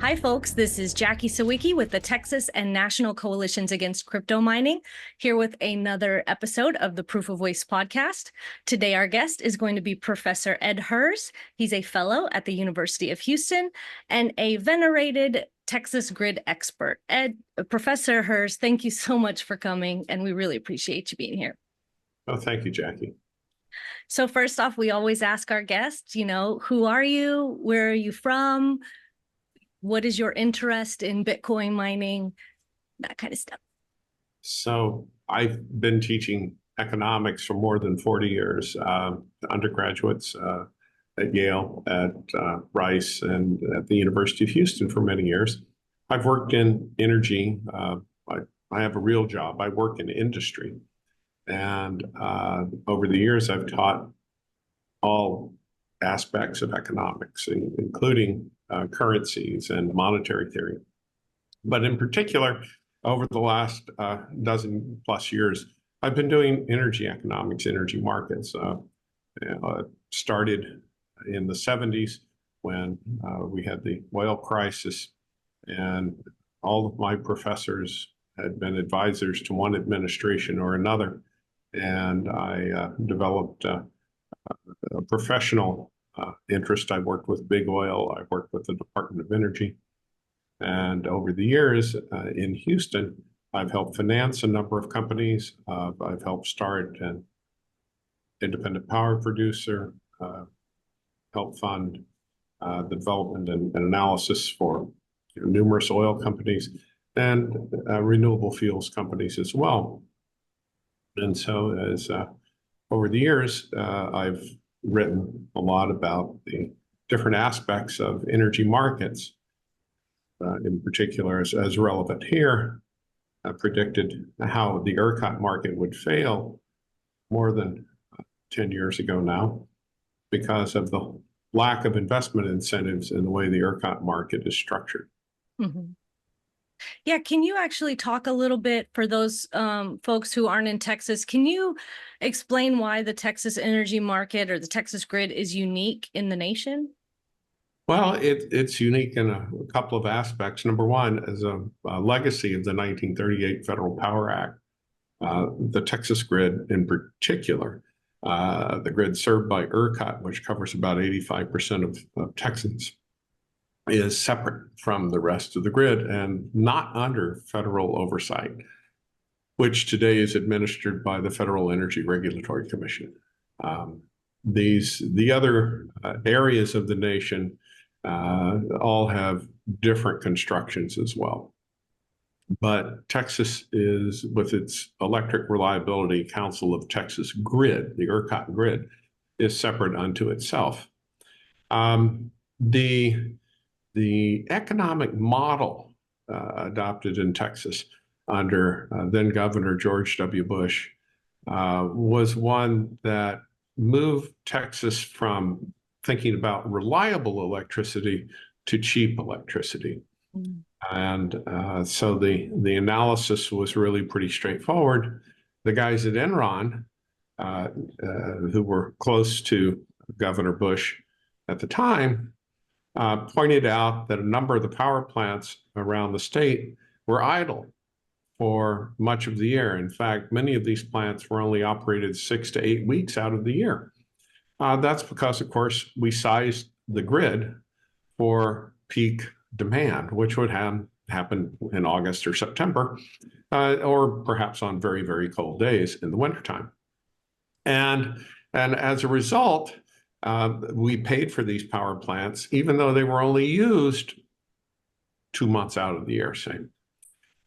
Hi, folks. This is Jackie Sawicki with the Texas and National Coalitions Against Crypto Mining, here with another episode of the Proof of Waste podcast. Today, our guest is going to be Professor Ed Hers. He's a fellow at the University of Houston and a venerated Texas grid expert. Professor Hers, thank you so much for coming, and we really appreciate you being here. Oh, thank you, Jackie. So first off, we always ask our guests, who are you? Where are you from? What is your interest in Bitcoin mining? That kind of stuff. So I've been teaching economics for more than 40 years, undergraduates at Yale, at Rice, and at the University of Houston for many years. I've worked in energy. I have a real job. I work in industry. And over the years, I've taught all aspects of economics, including currencies and monetary theory. But in particular, over the last dozen plus years, I've been doing energy economics, energy markets. Started in the 70s when we had the oil crisis, and all of my professors had been advisors to one administration or another. And I developed a professional interest. I worked with big oil. I worked with the Department of Energy. And over the years in Houston, I've helped finance a number of companies. I've helped start an independent power producer, helped fund the development and analysis for numerous oil companies and renewable fuels companies as well. And so as over the years, I've written a lot about the different aspects of energy markets, in particular as relevant here. I predicted how the ERCOT market would fail more than 10 years ago now because of the lack of investment incentives in the way the ERCOT market is structured. Mm-hmm. Yeah, can you actually talk a little bit for those folks who aren't in Texas? Can you explain why the Texas energy market or the Texas grid is unique in the nation? Well, it's unique in a couple of aspects. Number one, as a legacy of the 1938 Federal Power Act, the Texas grid in particular, the grid served by ERCOT, which covers about 85% of Texans, is separate from the rest of the grid and not under federal oversight, which today is administered by the Federal Energy Regulatory Commission. The other areas of the nation all have different constructions as well. But Texas is, with its Electric Reliability Council of Texas grid, the ERCOT grid, is separate unto itself. The economic model adopted in Texas under then Governor George W. Bush was one that moved Texas from thinking about reliable electricity to cheap electricity. Mm. And so the analysis was really pretty straightforward. The guys at Enron, who were close to Governor Bush at the time, pointed out that a number of the power plants around the state were idle for much of the year. In fact, many of these plants were only operated 6 to 8 weeks out of the year. That's because, of course, we sized the grid for peak demand, which would happen in August or September, or perhaps on very, very cold days in the wintertime. And as a result, we paid for these power plants, even though they were only used 2 months out of the year, say.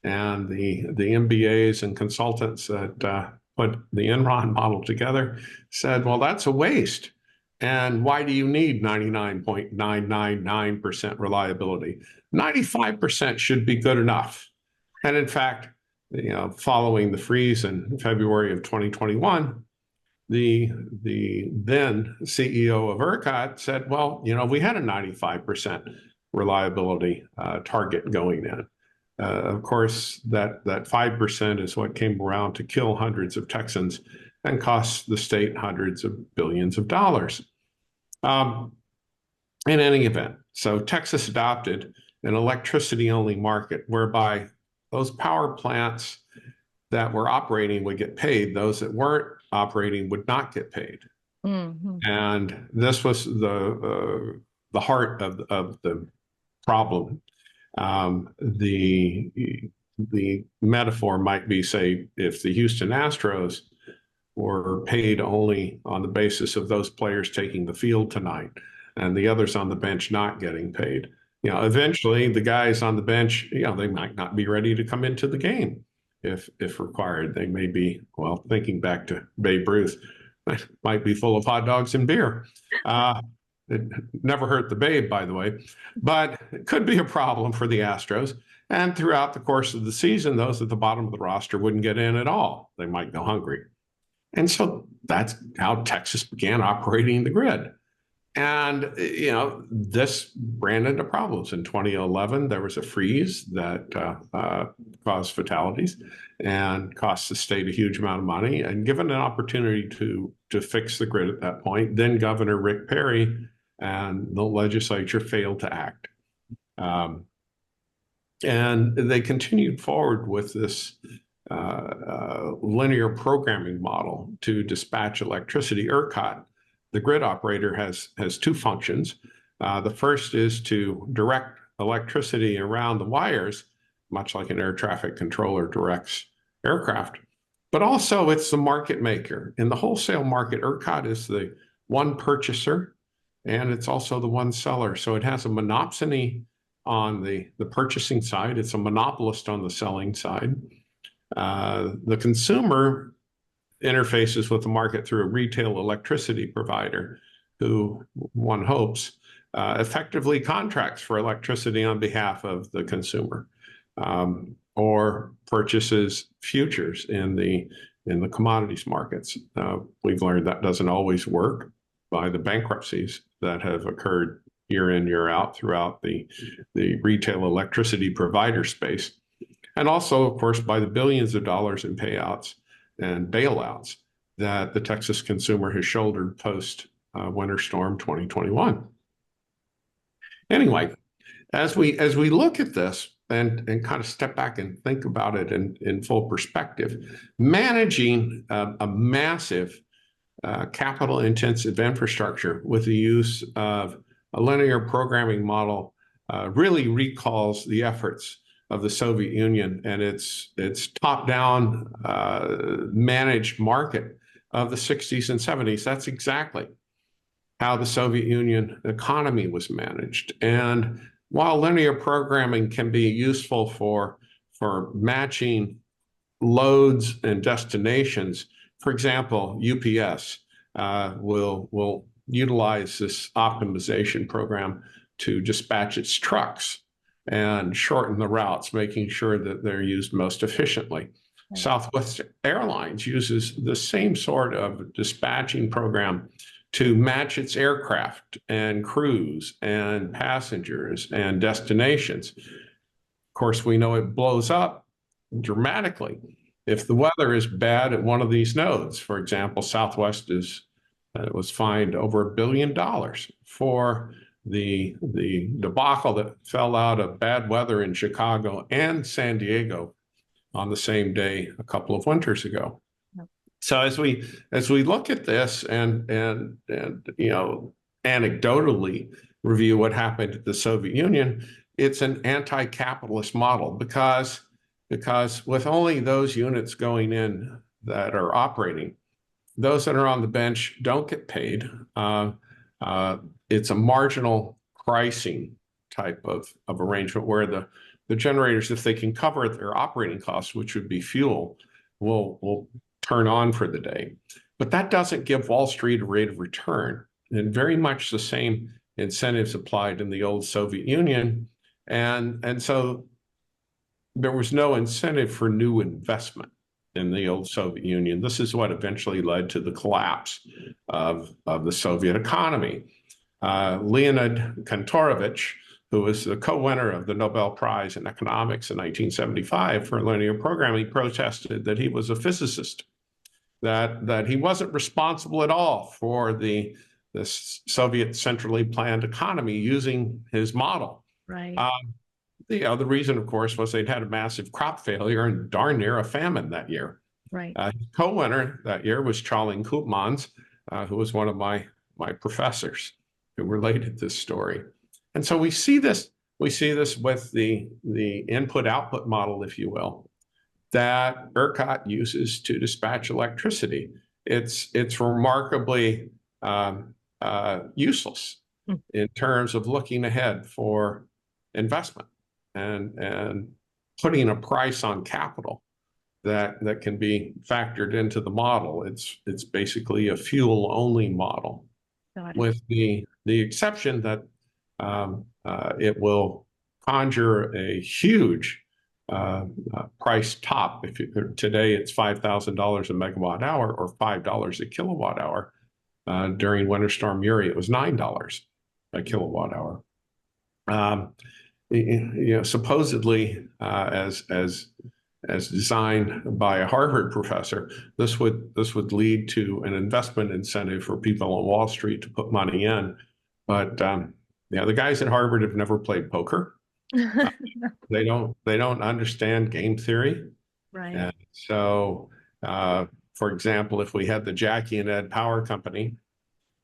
And the MBAs and consultants that put the Enron model together said, well, that's a waste. And why do you need 99.999% reliability? 95% should be good enough. And in fact, following the freeze in February of 2021, the then CEO of ERCOT said, well, we had a 95% reliability target going in. Of course, that 5% is what came around to kill hundreds of Texans and cost the state hundreds of billions of dollars. In any event, so Texas adopted an electricity-only market, whereby those power plants that were operating would get paid. Those that weren't operating would not get paid. And this was the heart of the problem. The metaphor might be, say, if the Houston Astros were paid only on the basis of those players taking the field tonight and the others on the bench not getting paid. Eventually the guys on the bench, they might not be ready to come into the game if required. They may be, well, thinking back to Babe Ruth, might be full of hot dogs and beer. It never hurt the Babe, by the way, but it could be a problem for the Astros. And throughout the course of the season, those at the bottom of the roster wouldn't get in at all. They might go hungry. And so that's how Texas began operating the grid. And, this ran into problems. In 2011, there was a freeze that caused fatalities and cost the state a huge amount of money. And given an opportunity to fix the grid at that point, then Governor Rick Perry and the legislature failed to act. And they continued forward with this linear programming model to dispatch electricity. ERCOT, the grid operator, has two functions. The first is to direct electricity around the wires, much like an air traffic controller directs aircraft. But also it's the market maker. In the wholesale market, ERCOT is the one purchaser, and it's also the one seller. So it has a monopsony on the purchasing side. It's a monopolist on the selling side. The consumer interfaces with the market through a retail electricity provider who, one hopes, effectively contracts for electricity on behalf of the consumer, or purchases futures in the commodities markets. We've learned that doesn't always work by the bankruptcies that have occurred year in, year out throughout the retail electricity provider space. And also, of course, by the billions of dollars in payouts and bailouts that the Texas consumer has shouldered post Winter Storm 2021. Anyway, as we look at this and kind of step back and think about it in full perspective, managing a massive capital-intensive infrastructure with the use of a linear programming model really recalls the efforts of the Soviet Union and its top-down managed market of the 60s and 70s. That's exactly how the Soviet Union economy was managed. And while linear programming can be useful for matching loads and destinations, for example, UPS will utilize this optimization program to dispatch its trucks and shorten the routes, making sure that they're used most efficiently. Right. Southwest Airlines uses the same sort of dispatching program to match its aircraft and crews and passengers and destinations. Of course, we know it blows up dramatically if the weather is bad at one of these nodes. For example, Southwest was fined over $1 billion for the debacle that fell out of bad weather in Chicago and San Diego on the same day a couple of winters ago. Yep. So as we look at this and anecdotally review what happened at the Soviet Union, it's an anti-capitalist model because with only those units going in that are operating, those that are on the bench don't get paid. It's a marginal pricing type of arrangement where the generators, if they can cover their operating costs, which would be fuel, will turn on for the day. But that doesn't give Wall Street a rate of return. And very much the same incentives applied in the old Soviet Union. And so there was no incentive for new investment in the old Soviet Union. This is what eventually led to the collapse of the Soviet economy. Leonid Kantorovich, who was the co-winner of the Nobel Prize in Economics in 1975 for linear programming, protested that he was a physicist, that he wasn't responsible at all for the Soviet centrally planned economy using his model. Right. the reason, of course, was they'd had a massive crop failure and darn near a famine that year. Right. Co-winner that year was Charlie Koopmans, who was one of my professors who related this story. And so we see this with the input-output model, if you will, that ERCOT uses to dispatch electricity. It's remarkably useless in terms of looking ahead for investment and putting a price on capital that can be factored into the model. It's basically a fuel-only model, with the exception that it will conjure a huge price top. Today it's $5,000 a megawatt hour or $5 a kilowatt hour. During Winter Storm Uri, it was $9 a kilowatt hour. Supposedly, as designed by a Harvard professor, this would lead to an investment incentive for people on Wall Street to put money in. But the guys at Harvard have never played poker. They don't understand game theory. Right. And so, for example, if we had the Jackie and Ed Power Company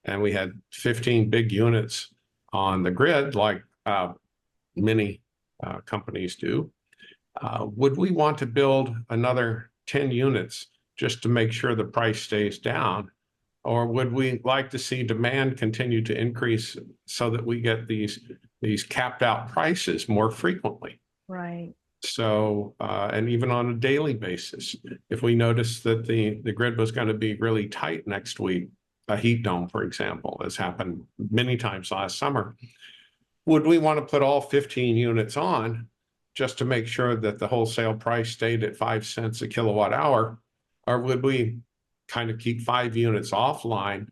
and we had 15 big units on the grid, like many companies do, would we want to build another 10 units just to make sure the price stays down? Or would we like to see demand continue to increase so that we get these capped out prices more frequently? Right. So, and even on a daily basis, if we notice that the grid was going to be really tight next week, a heat dome, for example, has happened many times last summer, would we want to put all 15 units on just to make sure that the wholesale price stayed at 5 cents a kilowatt hour? Or would we kind of keep 5 units offline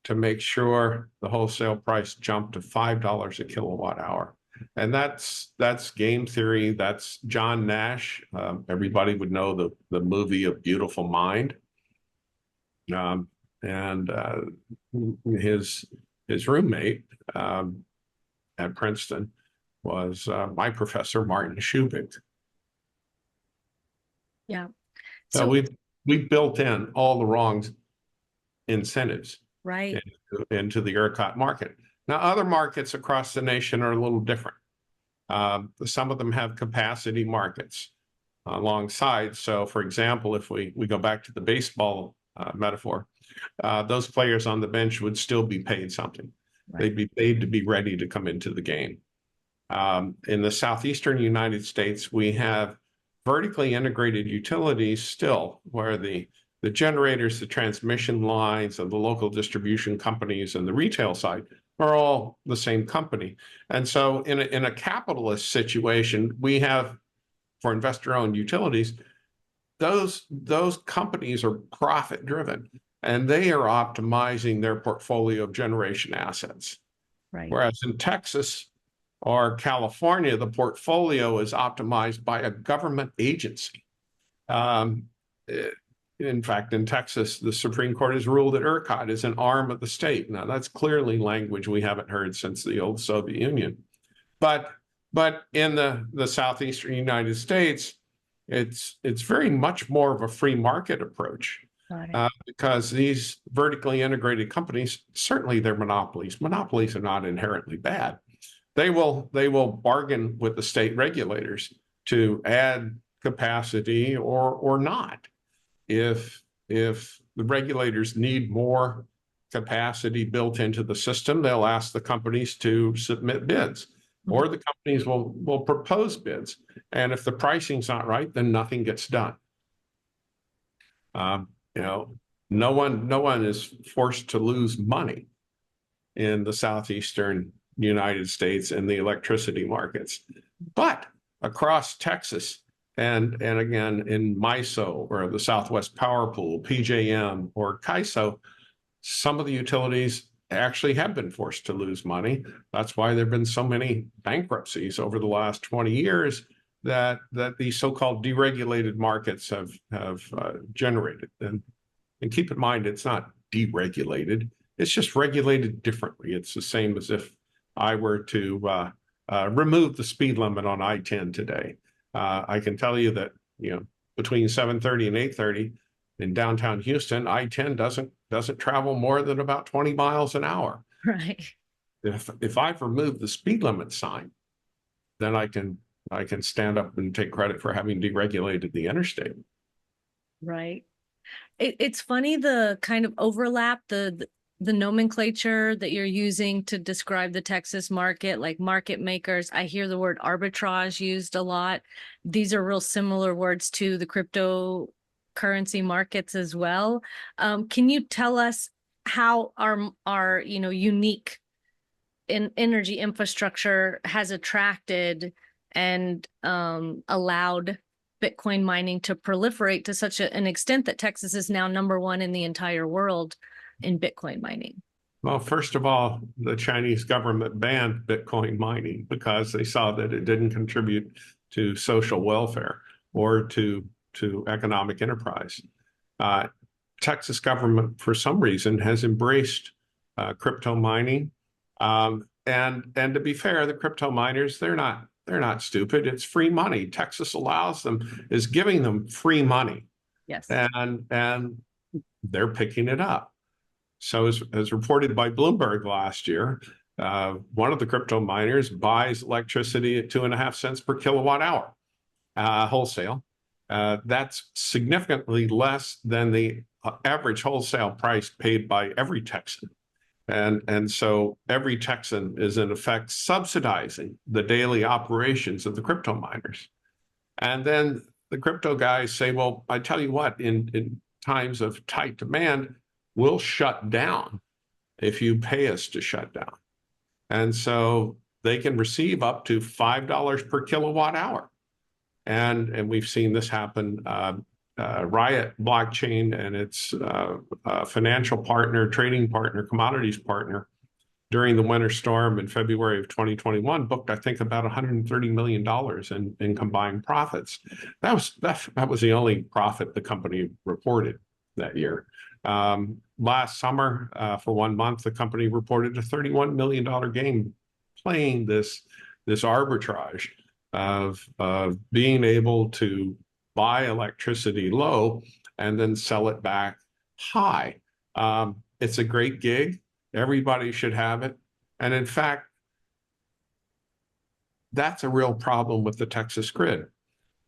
to make sure the wholesale price jumped to $5 a kilowatt hour? And that's game theory. That's John Nash. Everybody would know the movie A Beautiful Mind. And his roommate at Princeton was my professor, Martin Shubik. Yeah. So we built in all the wrong incentives into the ERCOT market. Now, other markets across the nation are a little different. Some of them have capacity markets alongside. So, for example, if we go back to the baseball metaphor, those players on the bench would still be paid something. Right. They'd be paid to be ready to come into the game. In the southeastern United States, we have vertically integrated utilities still, where the generators, the transmission lines, and the local distribution companies and the retail side are all the same company. And so in a capitalist situation, we have, for investor-owned utilities, those companies are profit-driven, and they are optimizing their portfolio of generation assets. Right. Whereas in Texas or California, the portfolio is optimized by a government agency. In fact, in Texas, the Supreme Court has ruled that ERCOT is an arm of the state. Now, that's clearly language we haven't heard since the old Soviet Union. But in the southeastern United States, it's very much more of a free market approach, because these vertically integrated companies, certainly they're monopolies. Monopolies are not inherently bad. They will bargain with the state regulators to add capacity or not. If the regulators need more capacity built into the system, they'll ask the companies to submit bids, or the companies will propose bids. And if the pricing's not right, then nothing gets done. No one is forced to lose money in the southeastern United States and the electricity markets. But across Texas, and again, in MISO or the Southwest Power Pool, PJM or CAISO, some of the utilities actually have been forced to lose money. That's why there have been so many bankruptcies over the last 20 years that these so-called deregulated markets have generated. And keep in mind, it's not deregulated. It's just regulated differently. It's the same as if I were to remove the speed limit on I-10 today. I can tell you that, between 7:30 and 8:30 in downtown Houston, I-10 doesn't travel more than about 20 miles an hour. Right. If I've removed the speed limit sign, then I can stand up and take credit for having deregulated the interstate. Right. It's funny the kind of overlap, the nomenclature that you're using to describe the Texas market, like market makers. I hear the word arbitrage used a lot. These are real similar words to the cryptocurrency markets as well. Can you tell us how our unique energy infrastructure has attracted and allowed Bitcoin mining to proliferate to such an extent that Texas is now #1 in the entire world in Bitcoin mining? Well, first of all, the Chinese government banned Bitcoin mining because they saw that it didn't contribute to social welfare or to economic enterprise. Texas government, for some reason, has embraced crypto mining. And to be fair, the crypto miners, they're not stupid. It's free money. Texas allows them, is giving them free money. Yes. And they're picking it up. So as reported by Bloomberg last year, one of the crypto miners buys electricity at 2.5 cents per kilowatt hour wholesale. That's significantly less than the average wholesale price paid by every Texan. And so every Texan is in effect subsidizing the daily operations of the crypto miners. And then the crypto guys say, well, I tell you what, in times of tight demand, we'll shut down if you pay us to shut down. And so they can receive up to $5 per kilowatt hour. And we've seen this happen. Riot blockchain and its financial partner, trading partner, commodities partner during the winter storm in February of 2021 booked, I think, about $130 million in combined profits. That was the only profit the company reported that year. Last summer, for 1 month, the company reported a $31 million gain playing this arbitrage of being able to buy electricity low and then sell it back high. It's a great gig. Everybody should have it. And in fact, that's a real problem with the Texas grid.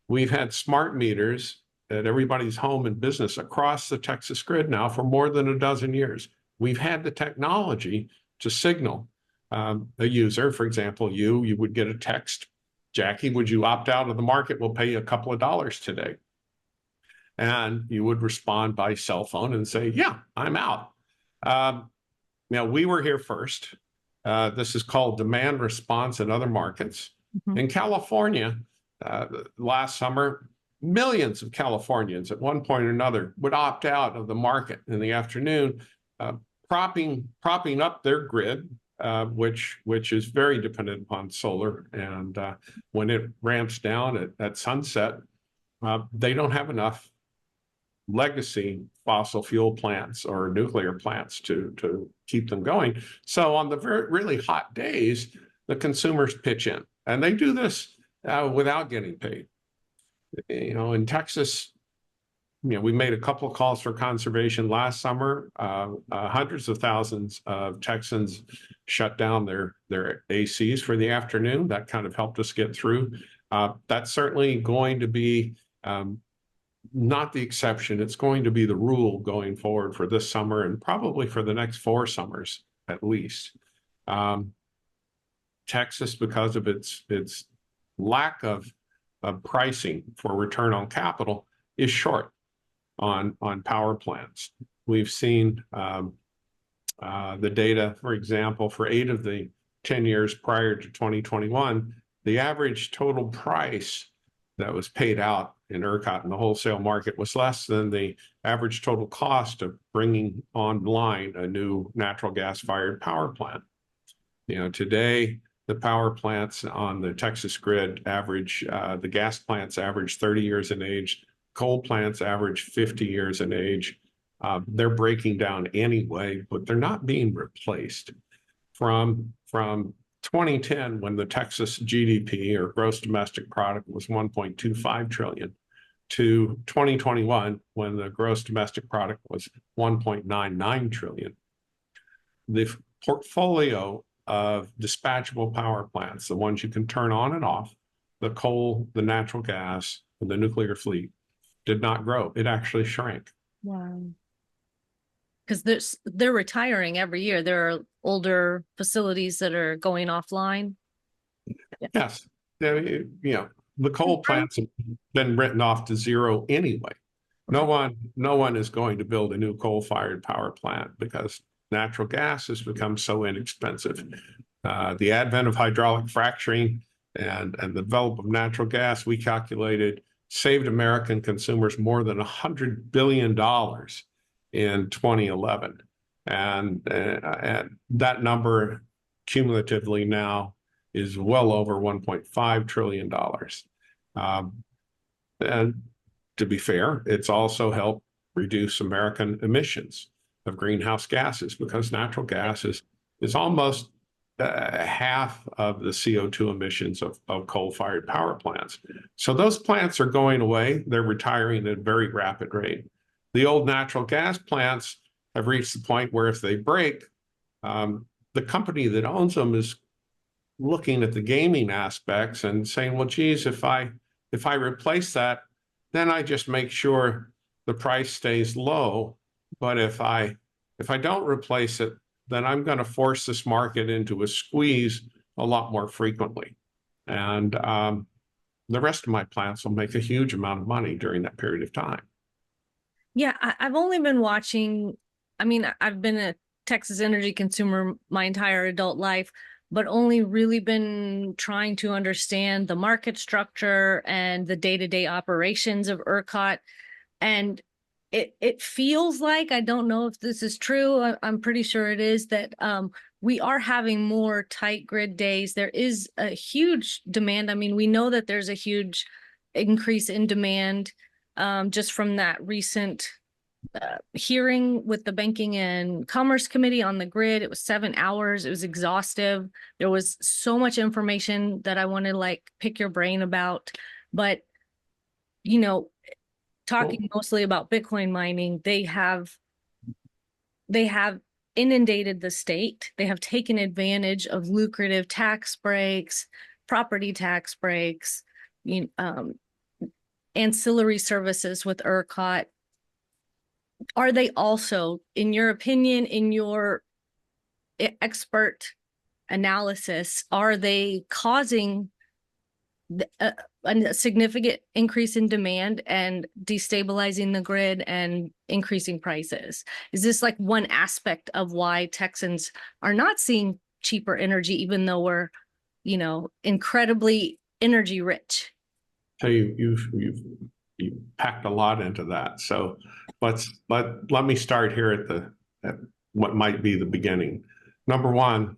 We've had smart meters at everybody's home and business across the Texas grid now for more than a dozen years. We've had the technology to signal a user, for example, you would get a text, Jackie, would you opt out of the market? We'll pay you a couple of dollars today. And you would respond by cell phone and say, yeah, I'm out. Now, we were here first. This is called demand response in other markets. Mm-hmm. In California, last summer, millions of Californians at one point or another would opt out of the market in the afternoon, propping up their grid, which is very dependent upon solar. And when it ramps down at sunset, they don't have enough legacy fossil fuel plants or nuclear plants to keep them going. So on the really hot days, the consumers pitch in, and they do this without getting paid. In Texas, we made a couple of calls for conservation last summer. Hundreds of thousands of Texans shut down their ACs for the afternoon. That kind of helped us get through. That's certainly going to be not the exception. It's going to be the rule going forward for this summer and probably for the next 4 summers at least. Texas, because of its lack of pricing for return on capital, is short on power plants. We've seen the data, for example, for 8 of the 10 years prior to 2021, the average total price that was paid out in ERCOT in the wholesale market was less than the average total cost of bringing online a new natural gas-fired power plant. Today, the power plants on the Texas grid average, the gas plants average 30 years in age, coal plants average 50 years in age. They're breaking down anyway, but they're not being replaced. From 2010, when the Texas GDP, or gross domestic product, was 1.25 trillion, to 2021, when the gross domestic product was 1.99 trillion. The portfolio of dispatchable power plants, the ones you can turn on and off, the coal, the natural gas, and the nuclear fleet, did not grow. It actually shrank. Wow. Because they're retiring every year. There are older facilities that are going offline. Yes. You know, the coal plants have been written off to zero anyway. No one is going to build a new coal-fired power plant because natural gas has become so inexpensive. The advent of hydraulic fracturing and the development of natural gas, we calculated, saved American consumers more than $100 billion in 2011. And that number cumulatively now is well over $1.5 trillion. And to be fair, it's also helped reduce American emissions of greenhouse gases, because natural gas is almost half of the CO2 emissions of coal-fired power plants. So those plants are going away. They're retiring at a very rapid rate. The old natural gas plants have reached the point where if they break, the company that owns them is looking at the gaming aspects and saying, well, geez, if I replace that, then I just make sure the price stays low. But if I don't replace it, then I'm going to force this market into a squeeze a lot more frequently. And the rest of my plants will make a huge amount of money during that period of time. Yeah, I've only been watching, I mean, I've been a Texas energy consumer my entire adult life, but only really been trying to understand the market structure and the day-to-day operations of ERCOT. And it feels like, I don't know if this is true, I'm pretty sure it is, that we are having more tight grid days. There is a huge demand. I mean, we know that there's a huge increase in demand just from that recent hearing with the Banking and Commerce Committee on the grid. It was 7 hours. It was exhaustive. There was so much information that I want to like pick your brain about. But, you know, talking mostly about Bitcoin mining, they have inundated the state. They have taken advantage of lucrative tax breaks, property tax breaks, ancillary services with ERCOT. Are they also, in your opinion, in your expert analysis, are they causing a significant increase in demand and destabilizing the grid and increasing prices? Is this like one aspect of why Texans are not seeing cheaper energy, even though we're, you know, incredibly energy rich? So you've packed a lot into that. So let me start here at what might be the beginning. Number one,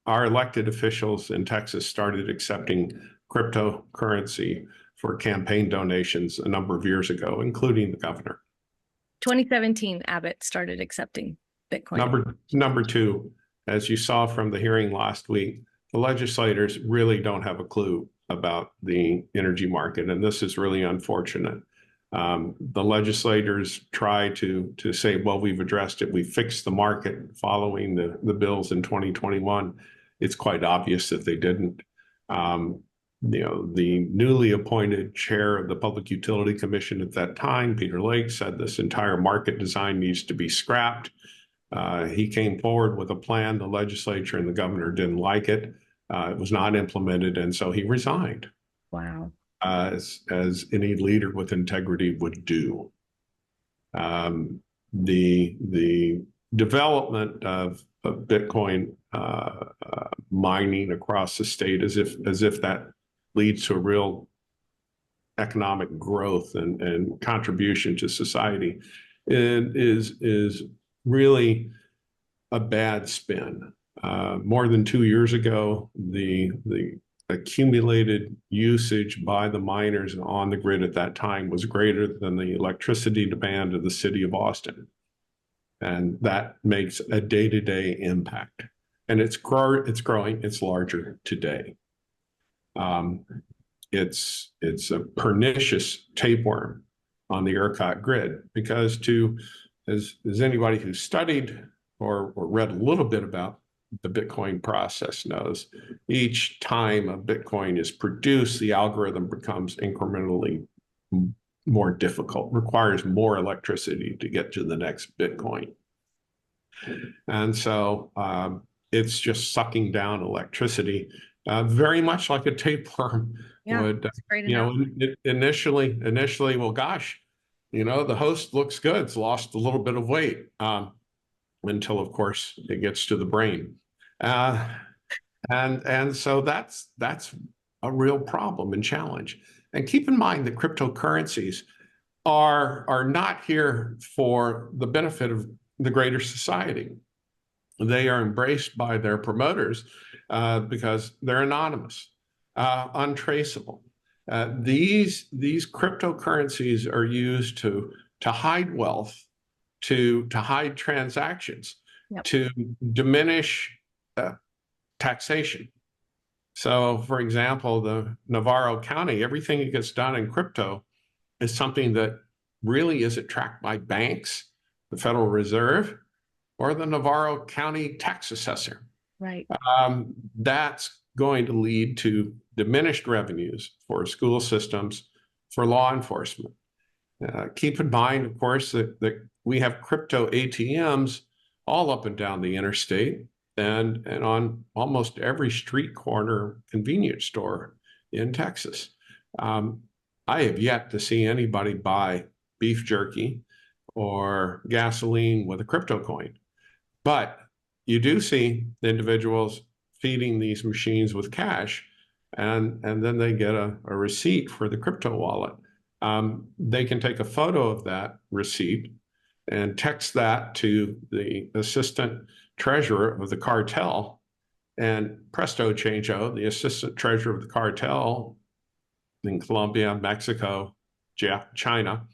our elected officials in Texas started accepting cryptocurrency for campaign donations a number of years ago, including the governor. 2017, Abbott started accepting Bitcoin. Number two, as you saw from the hearing last week, the legislators really don't have a clue about the energy market, and this is really unfortunate. The legislators try to say, well, we've addressed it, we fixed the market following the bills in 2021. It's quite obvious that they didn't. You know, the newly appointed chair of the Public Utility Commission at that time, Peter Lake, said this entire market design needs to be scrapped. He came forward with a plan. The legislature and the governor didn't like it. It was not implemented, and so he resigned. Wow. As any leader with integrity would do. The development of Bitcoin mining across the state, as if that leads to a real economic growth and contribution to society, is really a bad spin. More than 2 years ago, the accumulated usage by the miners on the grid at that time was greater than the electricity demand of the city of Austin. And that makes a day-to-day impact. and it's growing. It's larger today. Um, it's a pernicious tapeworm on the ERCOT grid because as anybody who's studied or read a little bit about the Bitcoin process knows, each time a Bitcoin is produced, the algorithm becomes incrementally more difficult, requires more electricity to get to the next Bitcoin. And so it's just sucking down electricity, very much like a tapeworm would. That's a great analogy. Initially, well, gosh, the host looks good. It's lost a little bit of weight until, of course, it gets to the brain. And so that's a real problem and challenge. And keep in mind that cryptocurrencies are not here for the benefit of the greater society. They are embraced by their promoters because they're anonymous, untraceable. These cryptocurrencies are used to hide wealth, to hide transactions, Yep. to diminish taxation. So, for example, the Navarro County, everything that gets done in crypto is something that really isn't tracked by banks, the Federal Reserve, or the Navarro County tax assessor. Right. That's going to lead to diminished revenues for school systems, for law enforcement. Keep in mind, of course, that we have crypto ATMs all up and down the interstate and on almost every street corner convenience store in Texas. I have yet to see anybody buy beef jerky or gasoline with a crypto coin. But you do see individuals feeding these machines with cash, and then they get a receipt for the crypto wallet. They can take a photo of that receipt and text that to the assistant treasurer of the cartel, and presto changeo, the assistant treasurer of the cartel in Colombia, Mexico, China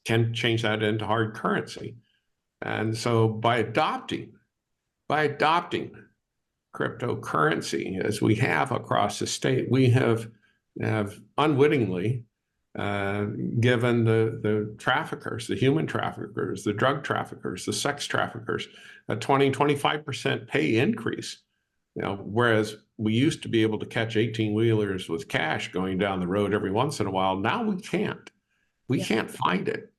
can change that into hard currency. And so by adopting cryptocurrency as we have across the state, we have unwittingly given the traffickers, the human traffickers, the drug traffickers, the sex traffickers, a 25% pay increase. Whereas we used to be able to catch 18-wheelers with cash going down the road every once in a while. Now we can't. We can't find it.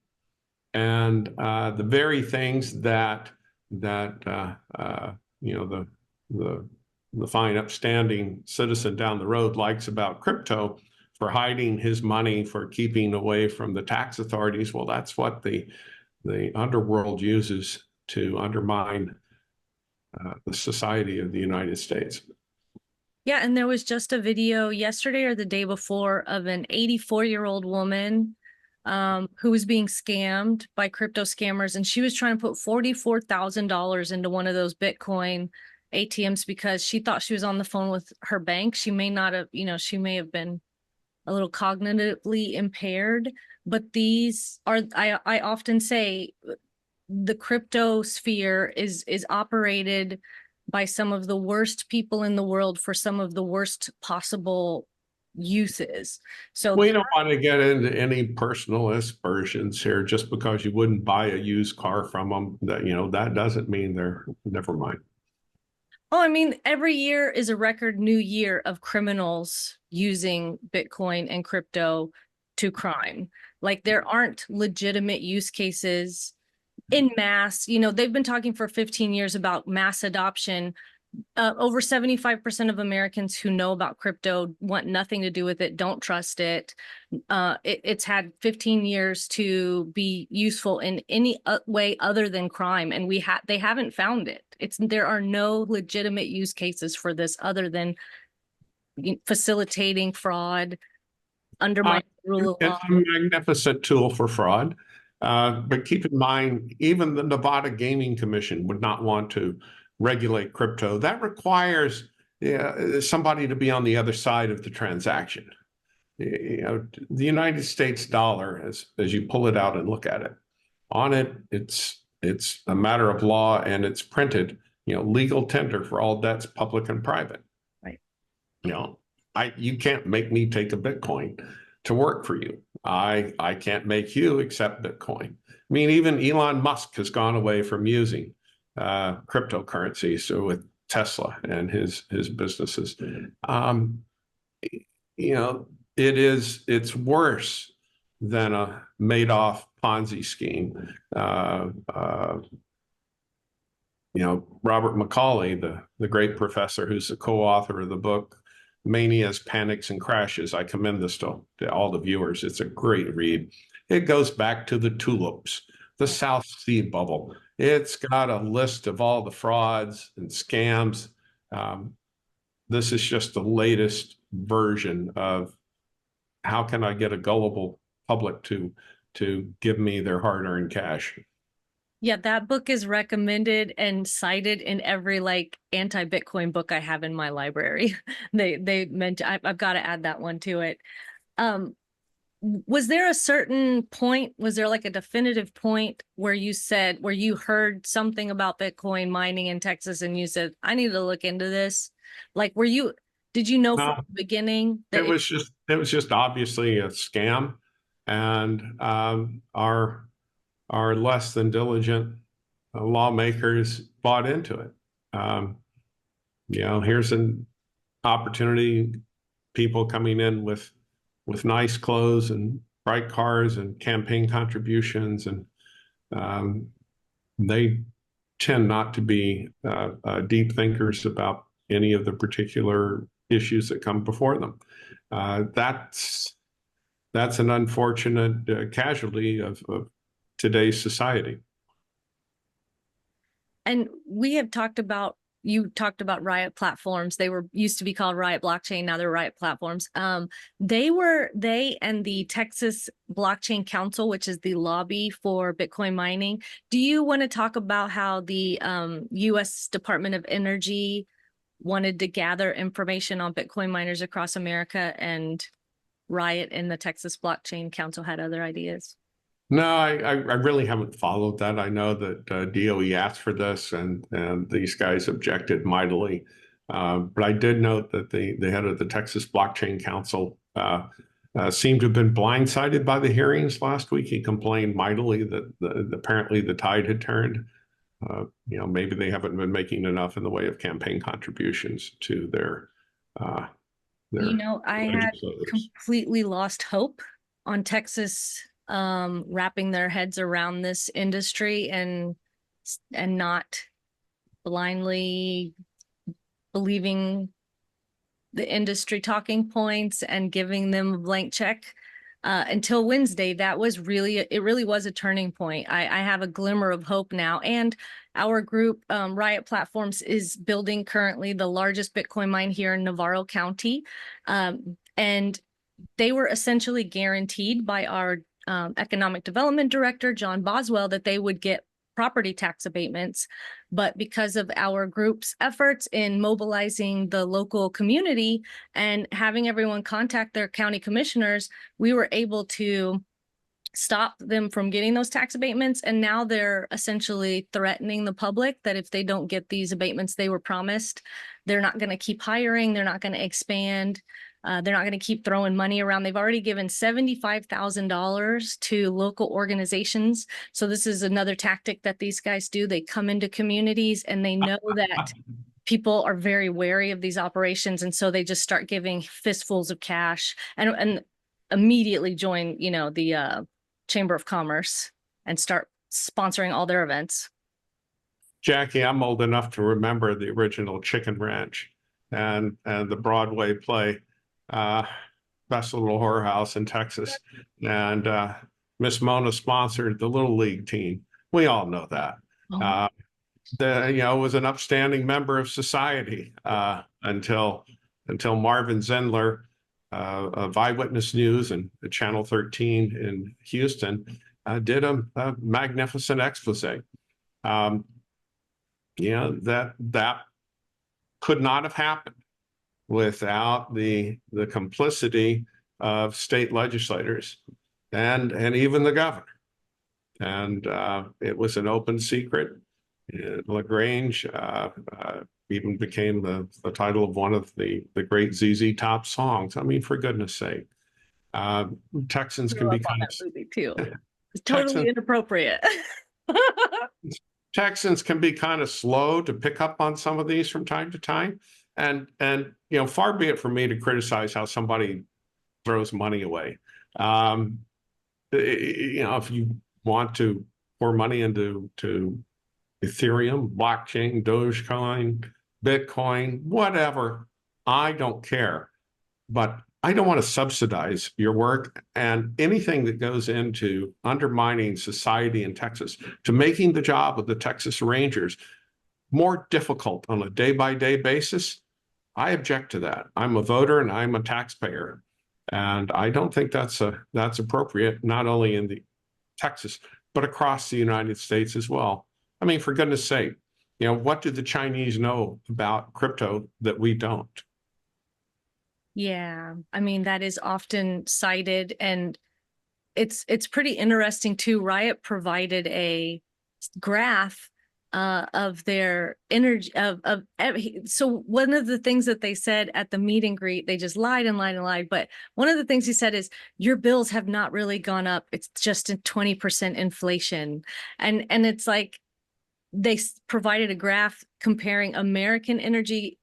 And the very things that the fine, upstanding citizen down the road likes about crypto, for hiding his money, for keeping away from the tax authorities, well, that's what the underworld uses to undermine the society of the United States. Yeah, and there was just a video yesterday or the day before of an 84-year-old woman who was being scammed by crypto scammers, and she was trying to put $44,000 into one of those Bitcoin ATMs because she thought she was on the phone with her bank. She may not have, she may have been a little cognitively impaired, but these are, I often say, the crypto sphere is operated by some of the worst people in the world for some of the worst possible uses. So we don't want to get into any personal aspersions here. Just because you wouldn't buy a used car from them, that doesn't mean they're, never mind. Oh, I mean, every year is a record new year of criminals using Bitcoin and crypto to crime. Like, there aren't legitimate use cases in mass. They've been talking for 15 years about mass adoption. Over 75% of Americans who know about crypto want nothing to do with it, don't trust it. It's had 15 years to be useful in any way other than crime, and they haven't found it. There are no legitimate use cases for this other than facilitating fraud, undermining the rule of law. It's a magnificent tool for fraud. But keep in mind, even the Nevada Gaming Commission would not want to regulate crypto. That requires somebody to be on the other side of the transaction. The United States dollar, as you pull it out and look at it, on it, it's a matter of law, and it's printed legal tender for all debts, public and private. Right. You can't make me take a Bitcoin to work for you. I can't make you accept Bitcoin. I mean, even Elon Musk has gone away from using cryptocurrencies, so with Tesla and his businesses. It's worse than a Madoff Ponzi scheme. Robert Macaulay, the great professor who's the co-author of the book Manias, Panics, and Crashes. I commend this to all the viewers. It's a great read. It goes back to the tulips, the South Sea bubble. It's got a list of all the frauds and scams. This is just the latest version of how can I get a gullible public to give me their hard-earned cash. Yeah, that book is recommended and cited in every anti-Bitcoin book I have in my library. They meant I've got to add that one to it. Was there a certain point, was there like a definitive point where you heard something about Bitcoin mining in Texas and you said, I need to look into this? Did you know from the beginning that it was just obviously a scam, and our less than diligent lawmakers bought into it. Here's an opportunity, people coming in with nice clothes and bright cars and campaign contributions, and they tend not to be deep thinkers about any of the particular issues that come before them. That's an unfortunate casualty of today's society. And you talked about Riot platforms. They used to be called Riot Blockchain. Now they're Riot platforms. They and the Texas Blockchain Council, which is the lobby for Bitcoin mining. Do you want to talk about how the U.S. Department of Energy wanted to gather information on Bitcoin miners across America, and Riot and the Texas Blockchain Council had other ideas? No, I really haven't followed that. I know that DOE asked for this, and these guys objected mightily. But I did note that the head of the Texas Blockchain Council seemed to have been blindsided by the hearings last week. He complained mightily that apparently the tide had turned. Maybe they haven't been making enough in the way of campaign contributions to their I had completely lost hope on Texas wrapping their heads around this industry and not blindly believing the industry talking points and giving them a blank check until Wednesday. It really was a turning point. I have a glimmer of hope now. And our group, Riot Platforms, is building currently the largest Bitcoin mine here in Navarro County. And they were essentially guaranteed by our economic development director, John Boswell, that they would get property tax abatements. But because of our group's efforts in mobilizing the local community and having everyone contact their county commissioners, we were able to stop them from getting those tax abatements. And now they're essentially threatening the public that if they don't get these abatements they were promised, they're not going to keep hiring, they're not going to expand. They're not going to keep throwing money around. They've already given $75,000 to local organizations. So this is another tactic that these guys do. They come into communities and they know that people are very wary of these operations. And so they just start giving fistfuls of cash and immediately join, the Chamber of Commerce and start sponsoring all their events. Jackie, I'm old enough to remember the original Chicken Ranch and the Broadway play. Best Little Whorehouse in Texas, and Miss Mona sponsored the Little League team. We all know that. Was an upstanding member of society until Marvin Zendler of Eyewitness News and Channel 13 in Houston did a magnificent expose. That could not have happened without the complicity of state legislators and even the governor. And it was an open secret. LaGrange even became the title of one of the great ZZ Top songs. I mean, for goodness sake, uh, Texans can Grew be up on kind that movie too. of It's totally Texans inappropriate. Texans can be kind of slow to pick up on some of these from time to time. And far be it from me to criticize how somebody throws money away. Um, if you want to pour money into Ethereum, blockchain, Dogecoin, Bitcoin, whatever, I don't care. But I don't want to subsidize your work, and anything that goes into undermining society in Texas, to making the job of the Texas Rangers more difficult on a day-by-day basis. I object to that. I'm a voter and I'm a taxpayer, and I don't think that's appropriate, not only in the Texas but across the United States as well. I mean, for goodness sake, what do the Chinese know about crypto that we don't? Yeah, I mean, that is often cited, and it's pretty interesting too. Riot provided a graph of their energy so one of the things that they said at the meet and greet, they just lied and lied and lied, but one of the things he said is, your bills have not really gone up, it's just a 20% inflation. And it's like they provided a graph comparing American energy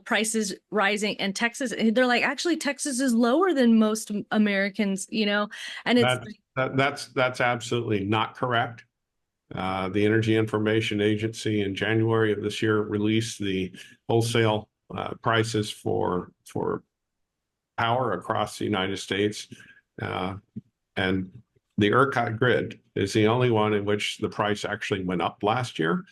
prices rising and Texas. They're like, actually, Texas is lower than most Americans, and it's That's absolutely not correct. The Energy Information Agency in January of this year released the wholesale prices for power across the United States, and the ERCOT grid is the only one in which the price actually went up last year,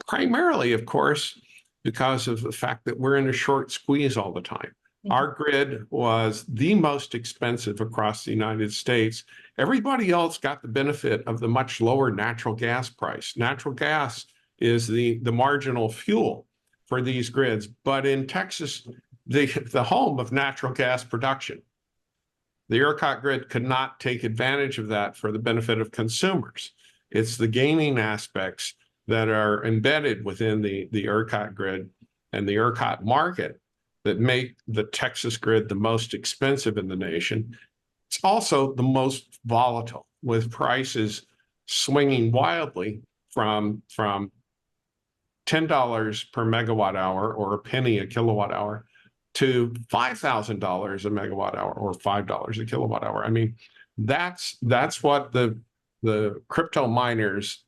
primarily, of course, because of the fact that we're in a short squeeze all the time. Our grid was the most expensive across the United States. Everybody else got the benefit of the much lower natural gas price. Natural gas is the marginal fuel for these grids. But in Texas, the home of natural gas production, the ERCOT grid could not take advantage of that for the benefit of consumers. It's the gaming aspects that are embedded within the ERCOT grid and the ERCOT market that make the Texas grid the most expensive in the nation. It's also the most volatile, with prices swinging wildly from $10 per megawatt hour, or a penny a kilowatt hour, to $5,000 a megawatt hour, or $5 a kilowatt hour. I mean, that's what the crypto miners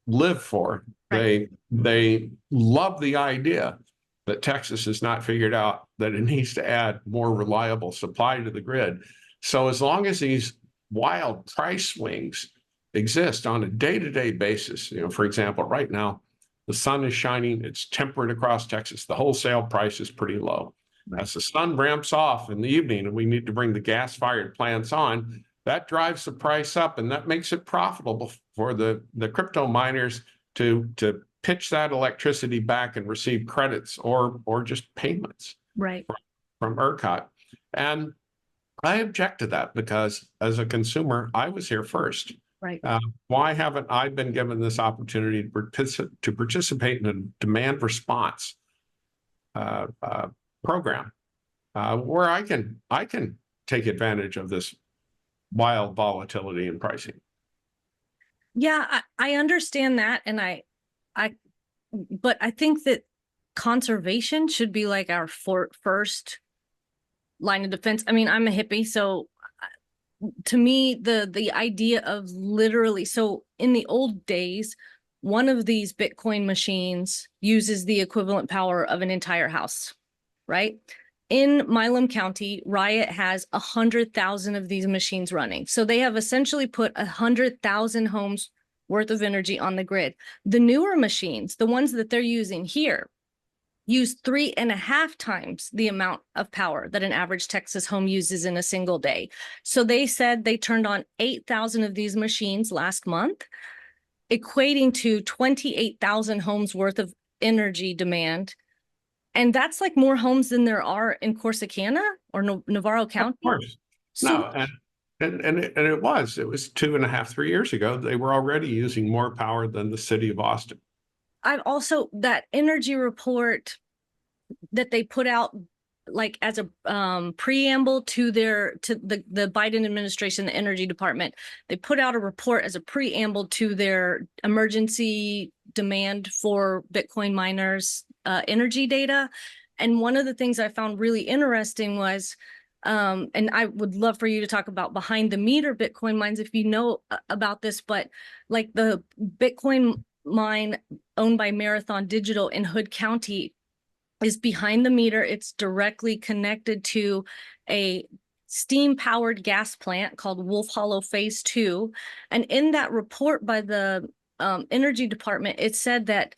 live for. right. They love the idea that Texas has not figured out that it needs to add more reliable supply to the grid. So as long as these wild price swings exist on a day-to-day basis, for example, right now, the sun is shining, it's temperate across Texas, the wholesale price is pretty low. Right. As the sun ramps off in the evening and we need to bring the gas-fired plants on, that drives the price up, and that makes it profitable for the crypto miners to pitch that electricity back and receive credits or just payments Right. from ERCOT. And I object to that because as a consumer, I was here first. Right. Why haven't I been given this opportunity to participate in a demand response program where I can take advantage of this wild volatility in pricing? Yeah, I understand that, and but I think that conservation should be like our first line of defense. I mean, I'm a hippie, so to me, the idea of literally, so in the old days, one of these Bitcoin machines uses the equivalent power of an entire house, right? In Milam County, Riot has 100,000 of these machines running. So they have essentially put 100,000 homes worth of energy on the grid. The newer machines, the ones that they're using here, use 3.5 times the amount of power that an average Texas home uses in a single day. So they said they turned on 8,000 of these machines last month, equating to 28,000 homes worth of energy demand. And that's like more homes than there are in Corsicana or Navarro County. Of course. So, no, and it was 2.5, 3 years ago, they were already using more power than the city of Austin. I've also, that energy report that they put out, like as a preamble to the Biden administration, the Energy Department, they put out a report as a preamble to their emergency demand for Bitcoin miners' energy data. And one of the things I found really interesting was, and I would love for you to talk about behind the meter Bitcoin mines if you know about this, but like the Bitcoin mine owned by Marathon Digital in Hood County is behind the meter. It's directly connected to a steam-powered gas plant called Wolf Hollow Phase 2. And in that report by the Energy Department, it said that,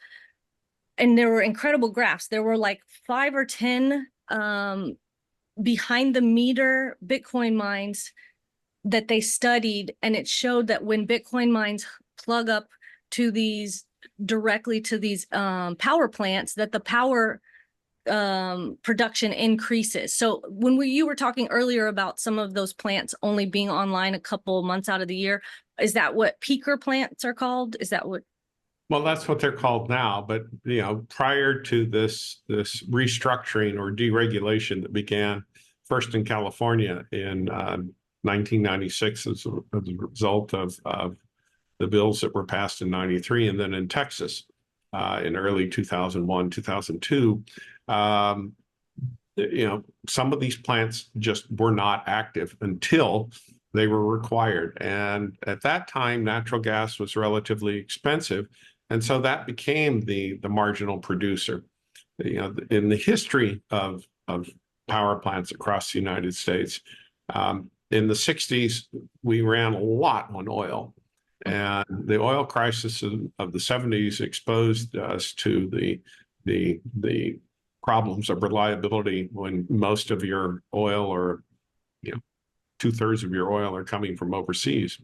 and there were incredible graphs. There were like 5 or 10 behind the meter Bitcoin mines that they studied, and it showed that when Bitcoin mines plug up to these directly to these power plants, that the power production increases. So when you were talking earlier about some of those plants only being online a couple months out of the year, is that what peaker plants are called? Is that what? Well, that's what they're called now, but prior to this restructuring or deregulation that began first in California in 1996 as a result of the bills that were passed in 93, and then in Texas in early 2001, 2002, some of these plants just were not active until they were required. And at that time, natural gas was relatively expensive. And so that became the marginal producer. In the history of power plants across the United States, in the 60s, we ran a lot on oil. And the oil crisis of the 70s exposed us to the problems of reliability when most of your oil, or 2/3 of your oil, are coming from overseas.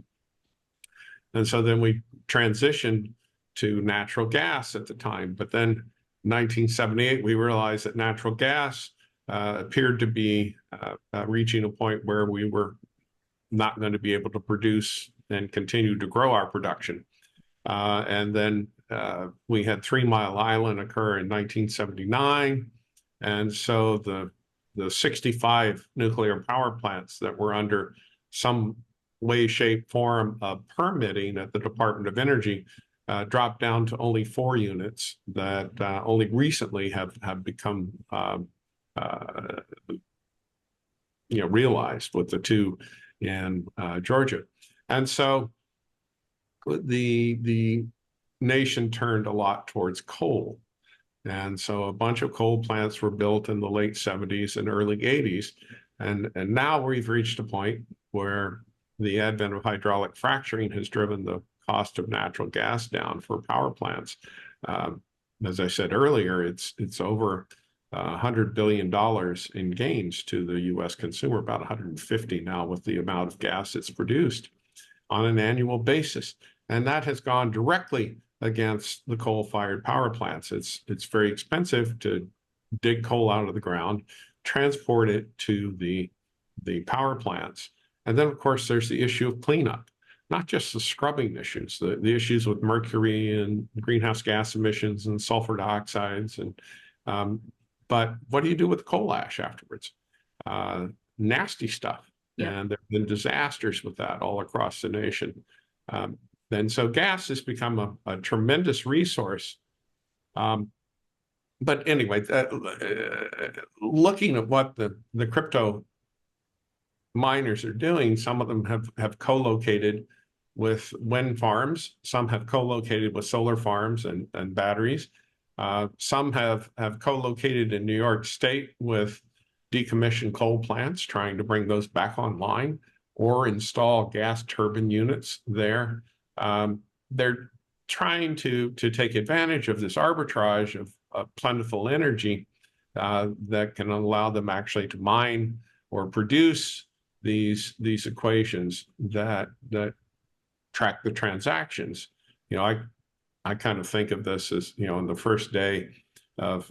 And so then we transitioned to natural gas at the time. But then in 1978, we realized that natural gas appeared to be reaching a point where we were not going to be able to produce and continue to grow our production. And then we had 3 Mile Island occur in 1979. And so the 65 nuclear power plants that were under some way, shape, form of permitting at the Department of Energy dropped down to only 4 units that only recently have become realized, with the 2 in Georgia. And so the nation turned a lot towards coal. And so a bunch of coal plants were built in the late 70s and early 80s. And now we've reached a point where the advent of hydraulic fracturing has driven the cost of natural gas down for power plants. As I said earlier, it's over $100 billion in gains to the U.S. consumer, about 150 now with the amount of gas it's produced on an annual basis. And that has gone directly against the coal-fired power plants. It's very expensive to dig coal out of the ground, transport it to the power plants. And then, of course, there's the issue of cleanup, not just the scrubbing issues, the issues with mercury and greenhouse gas emissions and sulfur dioxides. But what do you do with coal ash afterwards? Nasty stuff. Yeah. And there have been disasters with that all across the nation. And so gas has become a tremendous resource. But anyway, looking at what the crypto miners are doing, some of them have co-located with wind farms, some have co-located with solar farms and batteries. Some have co-located in New York State with decommissioned coal plants, trying to bring those back online, or install gas turbine units there. They're trying to take advantage of this arbitrage of plentiful energy that can allow them actually to mine or produce these equations that track the transactions. I kind of think of this as, in the first day of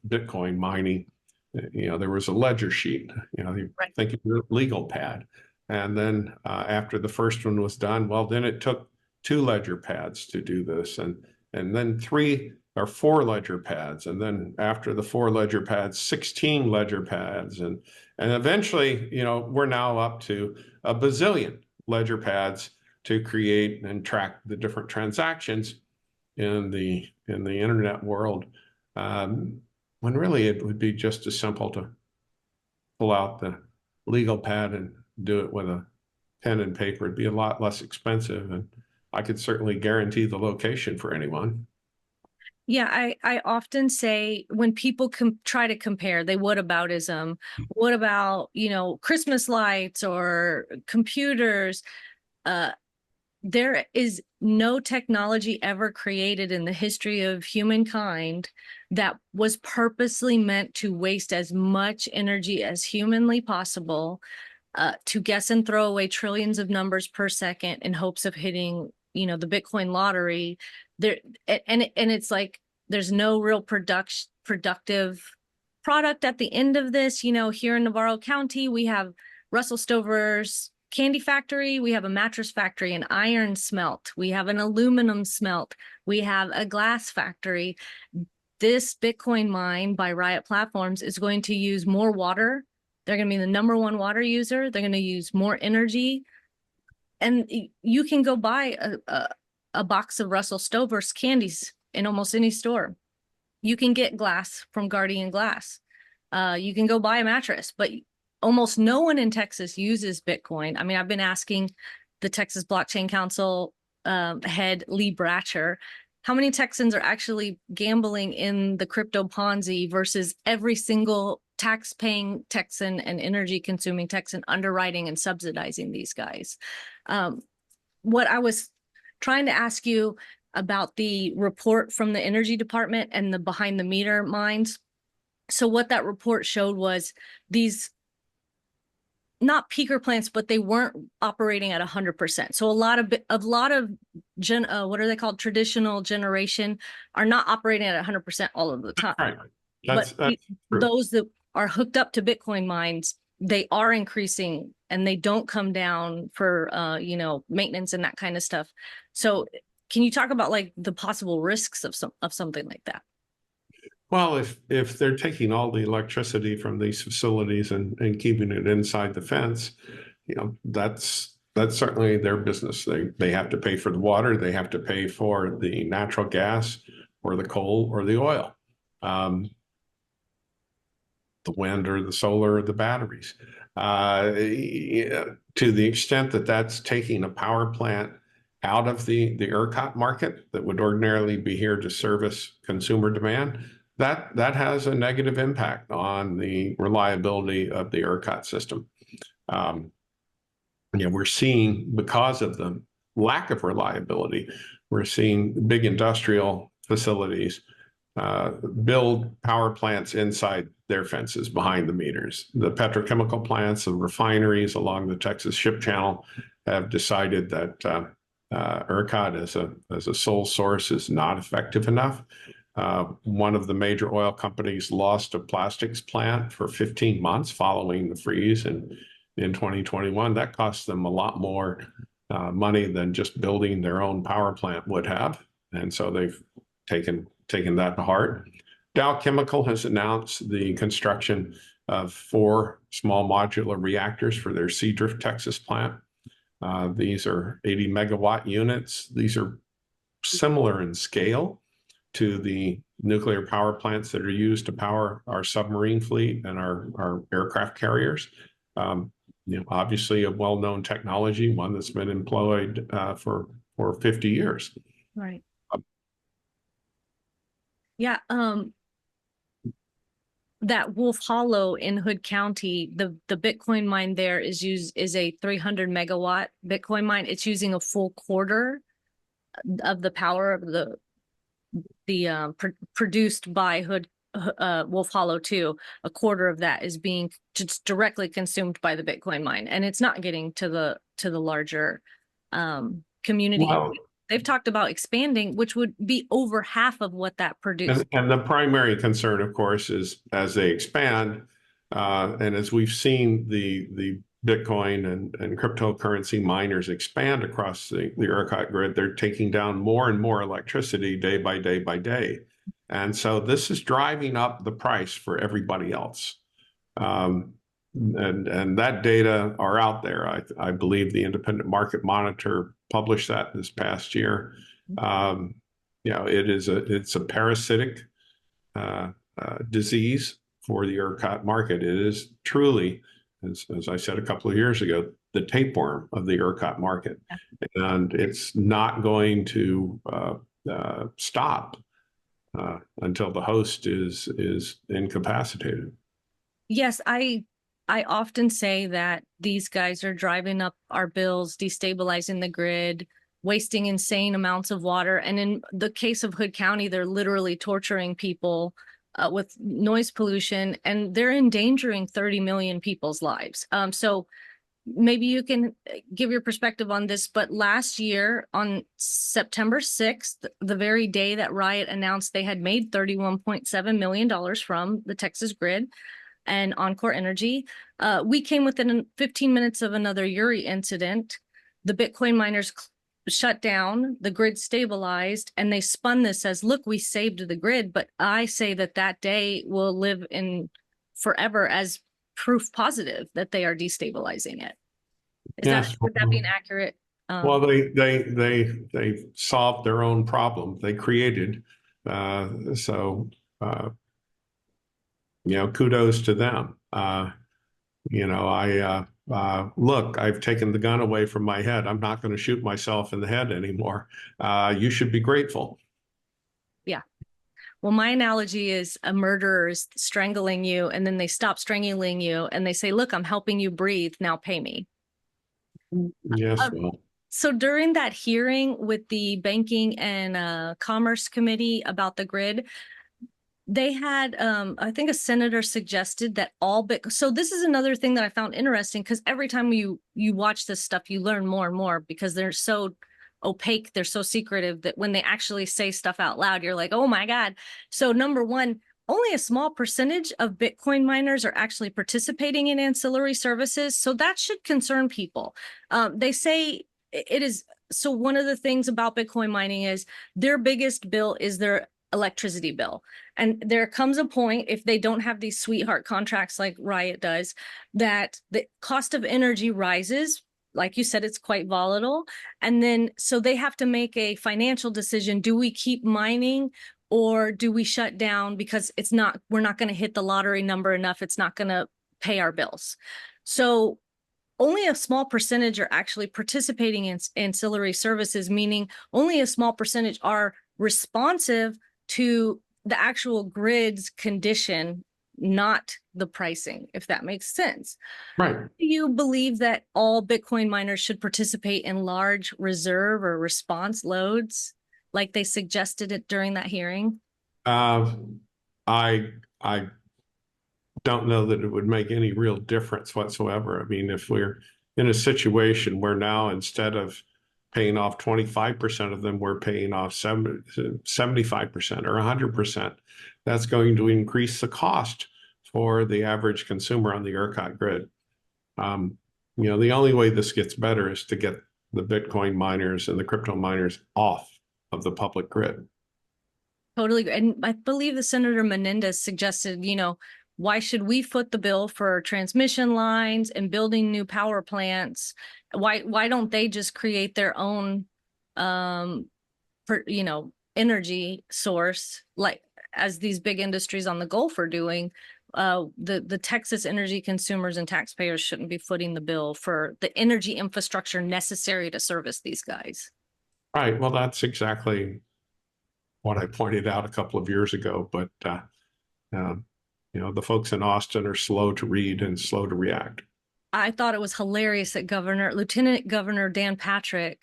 Bitcoin mining, there was a ledger sheet, you Right. think of your legal pad. And then after the first one was done, well, then it took 2 ledger pads to do this, and then 3 or 4 ledger pads, and then after the 4 ledger pads, 16 ledger pads, and eventually, we're now up to a bazillion ledger pads to create and track the different transactions in the internet world. When really it would be just as simple to pull out the legal pad and do it with a pen and paper. It'd be a lot less expensive, and I could certainly guarantee the location for anyone. Yeah, I often say when people try to compare, they whataboutism. What about, Christmas lights or computers? There is no technology ever created in the history of humankind that was purposely meant to waste as much energy as humanly possible, to guess and throw away trillions of numbers per second in hopes of hitting, the Bitcoin lottery. There and it's like there's no real productive product at the end of this. Here in Navarro County, we have Russell Stover's candy factory, we have a mattress factory, an iron smelt, we have an aluminum smelt, we have a glass factory. This Bitcoin mine by Riot Platforms is going to use more water. They're going to be the #1 water user. They're going to use more energy. And you can go buy a box of Russell Stover's candies in almost any store. You can get glass from Guardian Glass. You can go buy a mattress, but almost no one in Texas uses Bitcoin. I mean, I've been asking the Texas Blockchain Council head, Lee Bratcher, how many Texans are actually gambling in the crypto Ponzi versus every single tax-paying Texan and energy-consuming Texan underwriting and subsidizing these guys. What I was trying to ask you about the report from the Energy Department and the behind-the-meter mines. So what that report showed was these not peaker plants, but they weren't operating at 100%. So a lot of what are they called? Traditional generation are not operating at 100% all of the time. Right. That's those that are hooked up to Bitcoin mines, they are increasing and they don't come down for, maintenance and that kind of stuff. So can you talk about like the possible risks of something like that? Well, if they're taking all the electricity from these facilities and keeping it inside the fence, that's certainly their business. They have to pay for the water, they have to pay for the natural gas or the coal or the oil, the wind or the solar or the batteries. To the extent that that's taking a power plant out of the ERCOT market that would ordinarily be here to service consumer demand, that has a negative impact on the reliability of the ERCOT system. We're seeing, because of the lack of reliability, we're seeing big industrial facilities build power plants inside their fences behind the meters. The petrochemical plants, the refineries along the Texas Ship Channel have decided that ERCOT as a sole source is not effective enough. One of the major oil companies lost a plastics plant for 15 months following the freeze in 2021. That cost them a lot more money than just building their own power plant would have. And so they've taken that to heart. Dow Chemical has announced the construction of 4 small modular reactors for their Seadrift, Texas plant. These are 80 megawatt units. These are similar in scale to the nuclear power plants that are used to power our submarine fleet and our aircraft carriers. Obviously a well-known technology, one that's been employed for 50 years. Right. Yeah. That Wolf Hollow in Hood County, the Bitcoin mine there is a 300 megawatt Bitcoin mine. It's using a full quarter of the power of produced by Wolf Hollow 2. A quarter of that is being just directly consumed by the Bitcoin mine, and it's not getting to the larger community. Well, they've talked about expanding, which would be over half of what that produced. And the primary concern, of course, is as they expand, and as we've seen the Bitcoin and cryptocurrency miners expand across the ERCOT grid, they're taking down more and more electricity day by day by day. And so this is driving up the price for everybody else. And that data are out there. I believe the Independent Market Monitor published that this past year. It's a parasitic disease for the ERCOT market. It is truly, as I said a couple of years ago, the tapeworm of the ERCOT market, and it's not going to stop until the host is incapacitated. Yes, I often say that these guys are driving up our bills, destabilizing the grid, wasting insane amounts of water. And in the case of Hood County, they're literally torturing people with noise pollution, and they're endangering 30 million people's lives. So maybe you can give your perspective on this, but last year on September 6th, the very day that Riot announced they had made $31.7 million from the Texas grid and Encore Energy, we came within 15 minutes of another Uri incident. The Bitcoin miners shut down, the grid stabilized, and they spun this as, look, we saved the grid. But I say that that day will live in forever as proof positive that they are destabilizing it. Would that be an accurate? Well, they solved their own problem they created. Kudos to them. Look, I've taken the gun away from my head. I'm not going to shoot myself in the head anymore. You should be grateful. Yeah. Well, my analogy is a murderer is strangling you, and then they stop strangling you and they say, look, I'm helping you breathe. Now pay me. Yes. Well. So during that hearing with the Banking and Commerce Committee about the grid, they had, I think a senator suggested that all Bitcoin. So this is another thing that I found interesting, because every time you watch this stuff, you learn more and more, because they're so opaque, they're so secretive, that when they actually say stuff out loud, you're like, oh my God. So number one, only a small percentage of Bitcoin miners are actually participating in ancillary services. So that should concern people. They say it is. So one of the things about Bitcoin mining is their biggest bill is their electricity bill. And there comes a point, if they don't have these sweetheart contracts like Riot does, that the cost of energy rises. Like you said, it's quite volatile. And then, so they have to make a financial decision. Do we keep mining, or do we shut down because we're not going to hit the lottery number enough. It's not going to pay our bills. So only a small percentage are actually participating in ancillary services, meaning only a small percentage are responsive to the actual grid's condition, not the pricing, if that makes sense. Right. Do you believe that all Bitcoin miners should participate in large reserve or response loads, like they suggested it during that hearing? I don't know that it would make any real difference whatsoever. I mean, if we're in a situation where now, instead of paying off 25% of them, we're paying off 75% or 100%. That's going to increase the cost for the average consumer on the ERCOT grid. The only way this gets better is to get the Bitcoin miners and the crypto miners off of the public grid. Totally. And I believe the Senator Menendez suggested, why should we foot the bill for transmission lines and building new power plants? Why don't they just create their own, energy source, like as these big industries on the Gulf are doing? The Texas energy consumers and taxpayers shouldn't be footing the bill for the energy infrastructure necessary to service these guys. Right. Well, that's exactly what I pointed out a couple of years ago, but the folks in Austin are slow to read and slow to react. I thought it was hilarious that Lieutenant Governor Dan Patrick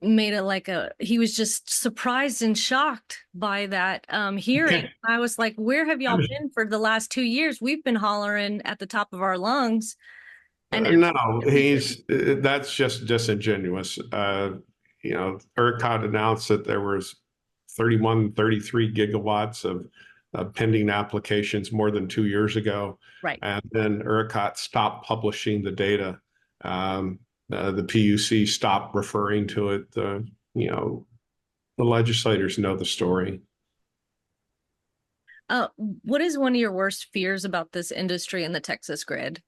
made it he was just surprised and shocked by that hearing. I was like, where have y'all been for the last 2 years? We've been hollering at the top of our lungs. And no, that's just disingenuous. ERCOT announced that there was 33 gigawatts of pending applications more than 2 years ago. Right. And then ERCOT stopped publishing the data. The PUC stopped referring to it. The legislators know the story. What is one of your worst fears about this industry and the Texas grid?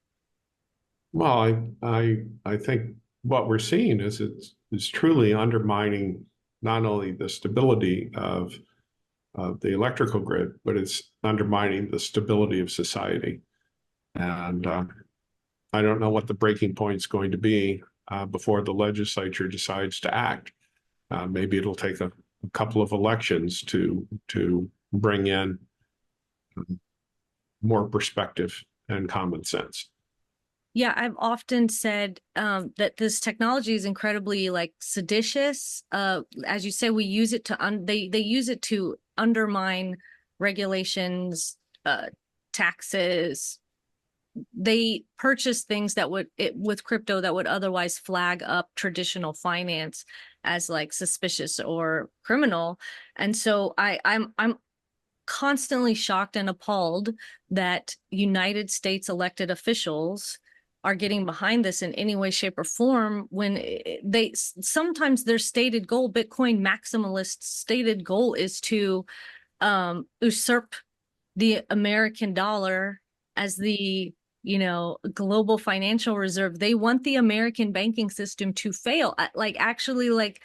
Well, I think what we're seeing is it's truly undermining not only the stability of the electrical grid, but it's undermining the stability of society. And I don't know what the breaking point is going to be before the legislature decides to act. Maybe it'll take a couple of elections to bring in more perspective and common sense. Yeah, I've often said that this technology is incredibly like seditious. As you say, we use it to they use it to undermine regulations, taxes. They purchase things that with crypto that would otherwise flag up traditional finance as like suspicious or criminal. And so I'm constantly shocked and appalled that United States elected officials are getting behind this in any way, shape, or form when they sometimes their stated goal, Bitcoin maximalist stated goal, is to usurp the American dollar as the global financial reserve. They want the American banking system to fail. Like actually, like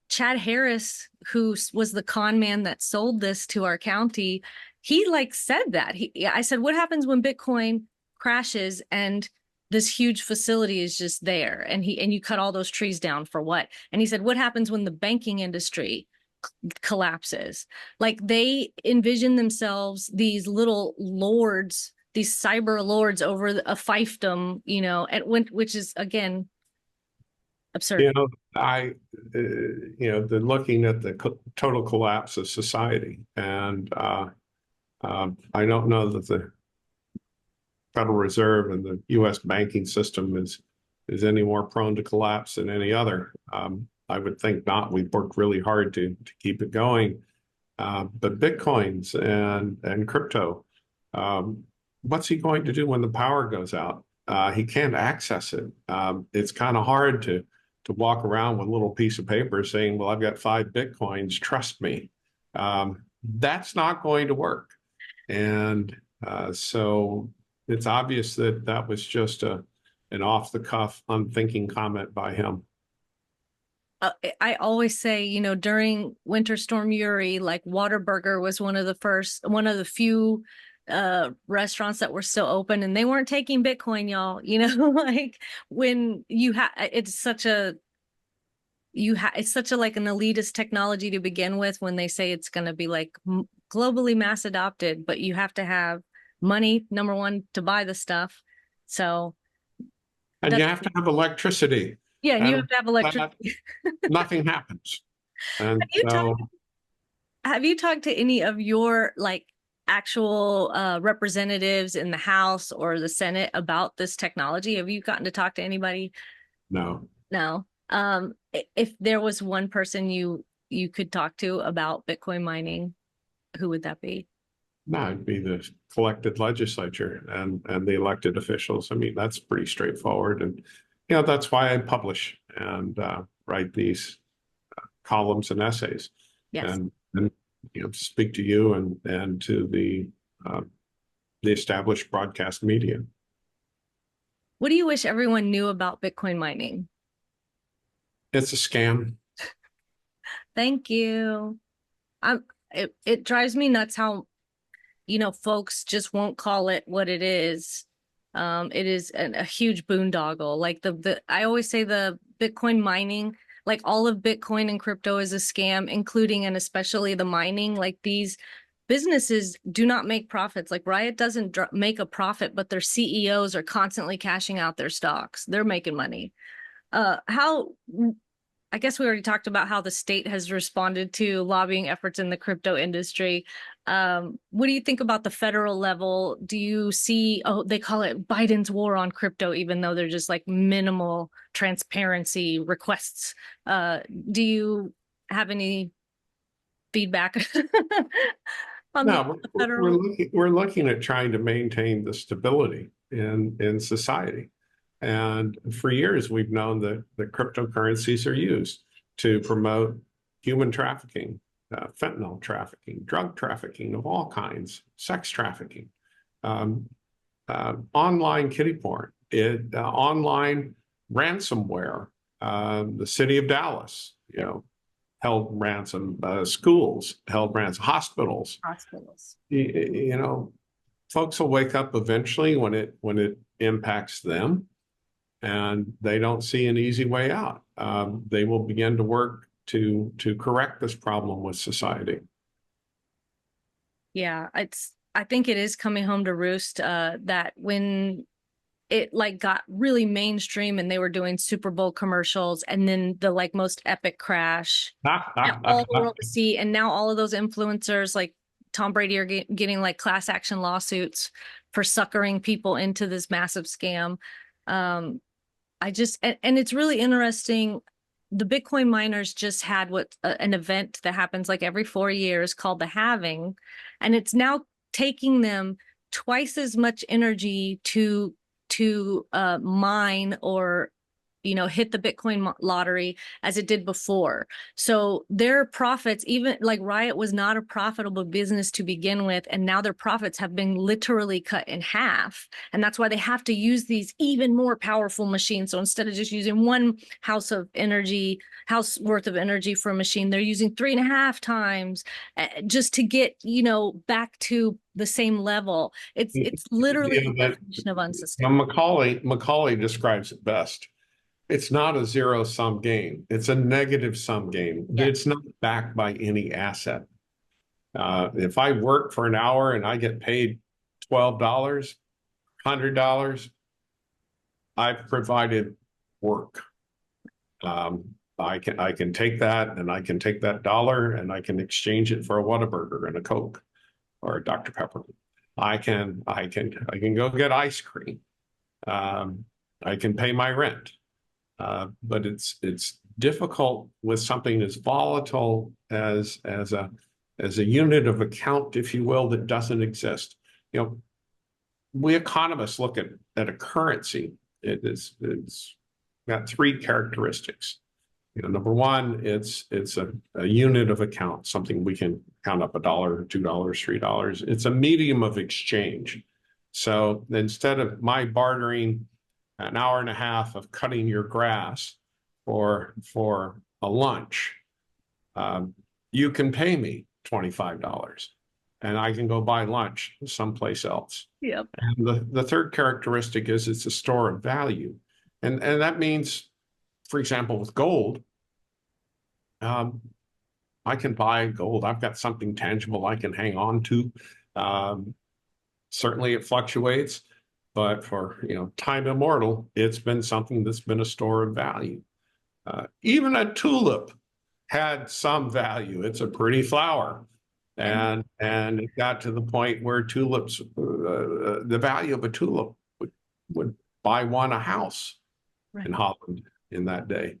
Chad Harris, who was the con man that sold this to our county, he like said that. I said, what happens when Bitcoin crashes and this huge facility is just there, and you cut all those trees down for what? And he said, what happens when the banking industry collapses? Like they envision themselves these little lords, these cyber lords over a fiefdom, which is again absurd. They're looking at the total collapse of society, and I don't know that the Federal Reserve and the U.S. banking system is any more prone to collapse than any other. I would think not. We've worked really hard to keep it going. But Bitcoins and crypto, what's he going to do when the power goes out? He can't access it. It's kind of hard to walk around with a little piece of paper saying, well, I've got 5 Bitcoins, trust me. That's not going to work. And so it's obvious that that was just an off-the-cuff, unthinking comment by him. I always say, during Winter Storm Uri, like Whataburger was one of the few restaurants that were still open, and they weren't taking Bitcoin, y'all. Like when it's such a like an elitist technology to begin with, when they say it's going to be like globally mass adopted, but you have to have money, number one, to buy the stuff. So And you have to have electricity. yeah, and you And have to have electricity. nothing happens. And Have you so have you talked to any of your like actual representatives in the House or the Senate about this technology? Have you gotten to talk to anybody? no. No. If there was one person you could talk to about Bitcoin mining, who would that be? No, it'd be the collected legislature and the elected officials. I mean, that's pretty straightforward. And, that's why I publish and write these columns and essays. Yes. And speak to you and to the established broadcast media. What do you wish everyone knew about Bitcoin mining? It's a scam. Thank you. It drives me nuts how folks just won't call it what it is. It is a huge boondoggle. Like I always say the Bitcoin mining, like all of Bitcoin and crypto is a scam, including and especially the mining. Like these businesses do not make profits. Like Riot doesn't make a profit, but their CEOs are constantly cashing out their stocks. They're making money. I guess we already talked about how the state has responded to lobbying efforts in the crypto industry. What do you think about the federal level? Do you see, they call it Biden's war on crypto, even though they're just like minimal transparency requests. Do you have any feedback on No, the federal? we're looking at trying to maintain the stability in society. And for years, we've known that cryptocurrencies are used to promote human trafficking fentanyl trafficking, drug trafficking of all kinds, sex trafficking, um, online kiddie porn, online ransomware. The city of Dallas, held ransom, schools held ransom, hospitals. Hospitals. Folks will wake up eventually when it impacts them, and they don't see an easy way out. They will begin to work to correct this problem with society. Yeah, I think it is coming home to roost, that when it like got really mainstream and they were doing Super Bowl commercials and then the like most epic crash that all the world to see, and now all of those influencers like Tom Brady are getting like class action lawsuits for suckering people into this massive scam. And it's really interesting. The Bitcoin miners just had an event that happens like every 4 years called the halving, and it's now taking them twice as much energy to mine or hit the Bitcoin lottery as it did before. So their profits, even like Riot was not a profitable business to begin with, and now their profits have been literally cut in half. And that's why they have to use these even more powerful machines. So instead of just using one house worth of energy for a machine, they're using 3.5 times just to get, back to the same level. It's literally the definition of unsustainable. Macaulay describes it best. It's not a zero-sum game. It's a negative sum game. Yeah. It's not backed by any asset. If I work for an hour and I get paid $12, $100, I've provided work. I can take that, and I can take that dollar and I can exchange it for a Whataburger and a Coke or a Dr. Pepper. I can go get ice cream. I can pay my rent. But it's difficult with something as volatile as a unit of account, if you will, that doesn't exist. We economists look at a currency. It's got 3 characteristics. Number one, it's a unit of account, something we can count up $1, $2, $3. It's a medium of exchange. So instead of my bartering an hour and a half of cutting your grass for a lunch, you can pay me $25 and I can go buy lunch someplace else. Yep. And the third characteristic is it's a store of value. And that means, for example, with gold, I can buy gold. I've got something tangible I can hang on to. Certainly it fluctuates, but for time immortal, it's been something that's been a store of value. Even a tulip had some value. It's a pretty flower, and it got to the point where tulips, the value of a tulip would buy one a house in Holland in that day.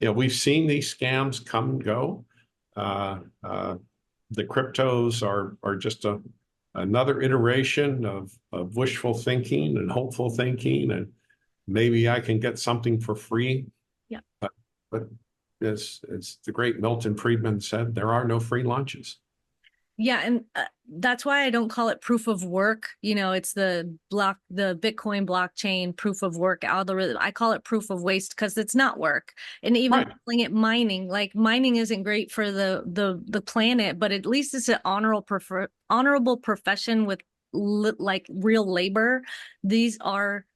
We've seen these scams come and go. The cryptos are just another iteration of wishful thinking and hopeful thinking, and maybe I can get something for free. Yeah. But as the great Milton Friedman said, there are no free lunches. Yeah, and that's why I don't call it proof of work. It's the Bitcoin blockchain proof of work algorithm. I call it proof of waste because it's not work. And even calling it mining, like mining isn't great for the planet, but at least it's an honorable profession with like real labor. These are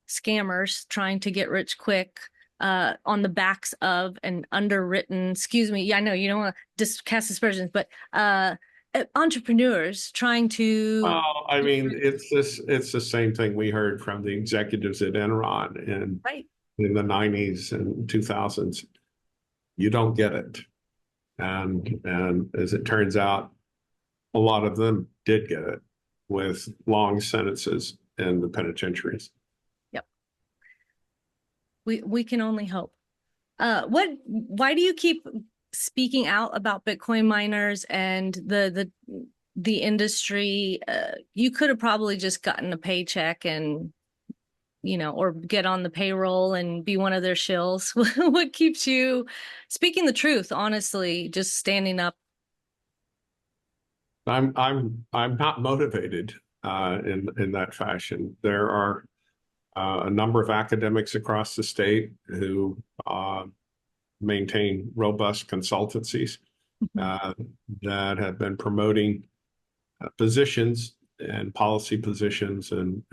scammers trying to get rich quick. On the backs of an underwritten, excuse me, yeah, I know you don't want to cast aspersions, but entrepreneurs trying to. Well, I mean, it's the same thing we heard from the executives at Enron in the 90s and 2000s. You don't get it, and as it turns out, a lot of them did get it with long sentences in the penitentiaries. We can only hope. Why do you keep speaking out about Bitcoin miners and the industry? You could have probably just gotten a paycheck and or get on the payroll and be one of their shills? What keeps you speaking the truth, honestly, just standing up? I'm not motivated in that fashion. There are a number of academics across the state who maintain robust consultancies Mhm. uh, that have been promoting positions and policy positions and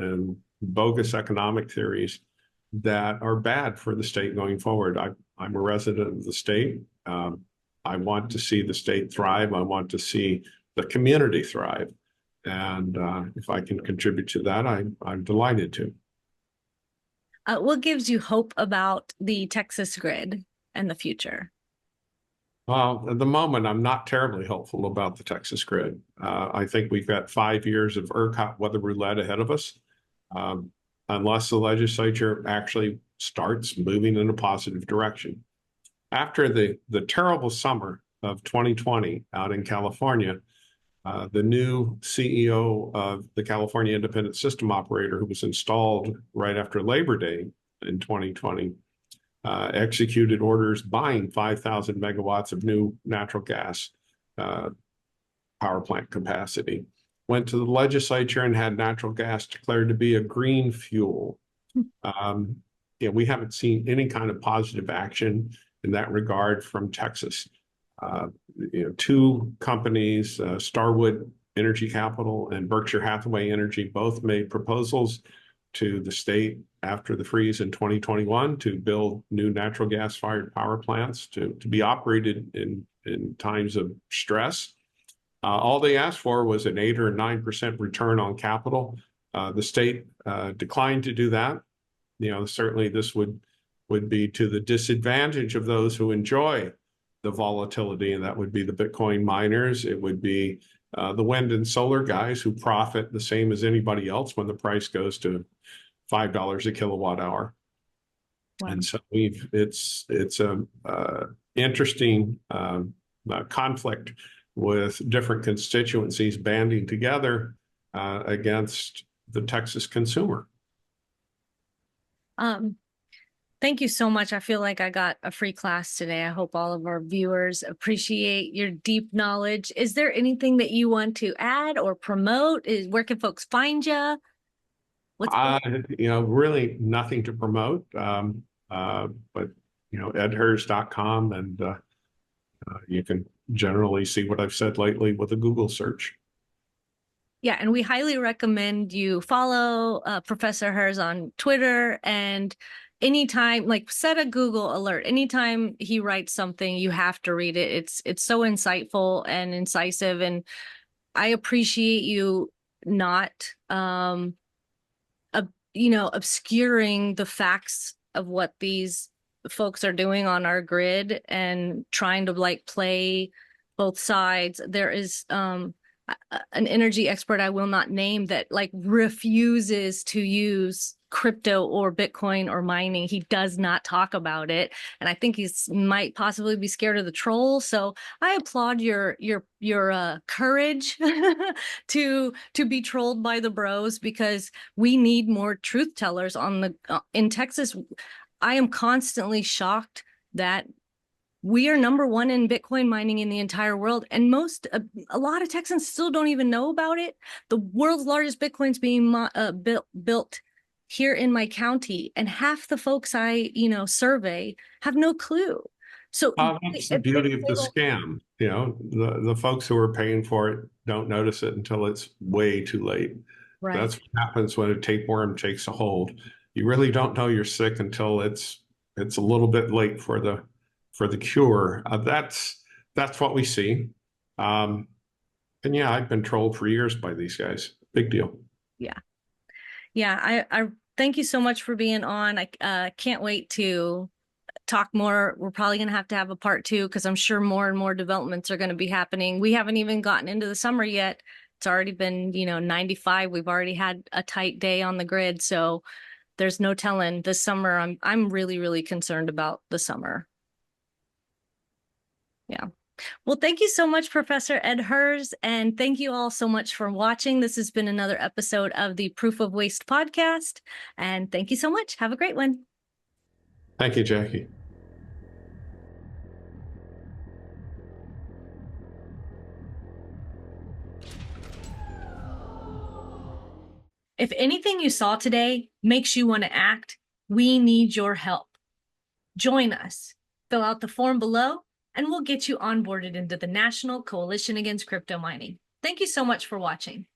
bogus economic theories that are bad for the state going forward. I'm a resident of the state. I want to see the state thrive. I want to see the community thrive. And if I can contribute to that, I'm delighted to. What gives you hope about the Texas grid and the future? Well, at the moment, I'm not terribly hopeful about the Texas grid. I think we've got 5 years of ERCOT weather roulette ahead of us. Um, unless the legislature actually starts moving in a positive direction. After the terrible summer of 2020 out in California, the new CEO of the California Independent System Operator, who was installed right after Labor Day in 2020, executed orders buying 5,000 megawatts of new natural gas uh, power plant capacity. Went to the legislature and had natural gas declared to be a green fuel. Um, we haven't seen any kind of positive action in that regard from Texas. Two companies, Starwood Energy Capital and Berkshire Hathaway Energy, both made proposals to the state after the freeze in 2021 to build new natural gas-fired power plants to be operated in times of stress. All they asked for was an 8 or 9% return on capital. The state declined to do that. Certainly this would be to the disadvantage of those who enjoy the volatility, and that would be the Bitcoin miners. It would be the wind and solar guys who profit the same as anybody else when the price goes to $5 a kilowatt hour. Wow. And so it's a interesting conflict with different constituencies banding together against the Texas consumer. Thank you so much. I feel like I got a free class today. I hope all of our viewers appreciate your deep knowledge. Is there anything that you want to add or promote? Where can folks find you? Really nothing to promote, but edhers.com, and you can generally see what I've said lately with a Google search. Yeah, and we highly recommend you follow Professor Hers on Twitter, and anytime, like, set a Google alert. Anytime he writes something, you have to read it. It's so insightful and incisive, and I appreciate you not obscuring the facts of what these folks are doing on our grid and trying to like play both sides. There is an energy expert I will not name that like refuses to use crypto or Bitcoin or mining. He does not talk about it, and I think he's might possibly be scared of the troll. So I applaud your courage to be trolled by the bros, because we need more truth tellers on the in Texas. I am constantly shocked that we are #1 in Bitcoin mining in the entire world, and a lot of Texans still don't even know about it. The world's largest Bitcoin's being built here in my county, and half the folks I survey have no clue. So That's the beauty of the scam. The folks who are paying for it don't notice it until it's way too late. right. That's what happens when a tapeworm takes a hold. You really don't know you're sick until it's a little bit late for the cure. That's what we see. And yeah, I've been trolled for years by these guys. Big deal. Yeah. I thank you so much for being on. I can't wait to talk more. We're probably going to have a part 2, because I'm sure more and more developments are going to be happening. We haven't even gotten into the summer yet. It's already been 95. We've already had a tight day on the grid, so there's no telling. This summer, I'm really, really concerned about the summer. Yeah. Well, thank you so much, Professor Ed Hers, and thank you all so much for watching. This has been another episode of the Proof of Waste podcast, and thank you so much. Have a great one. Thank you, Jackie. If anything you saw today makes you want to act, we need your help. Join us. Fill out the form below, and we'll get you onboarded into the National Coalition Against Crypto Mining. Thank you so much for watching.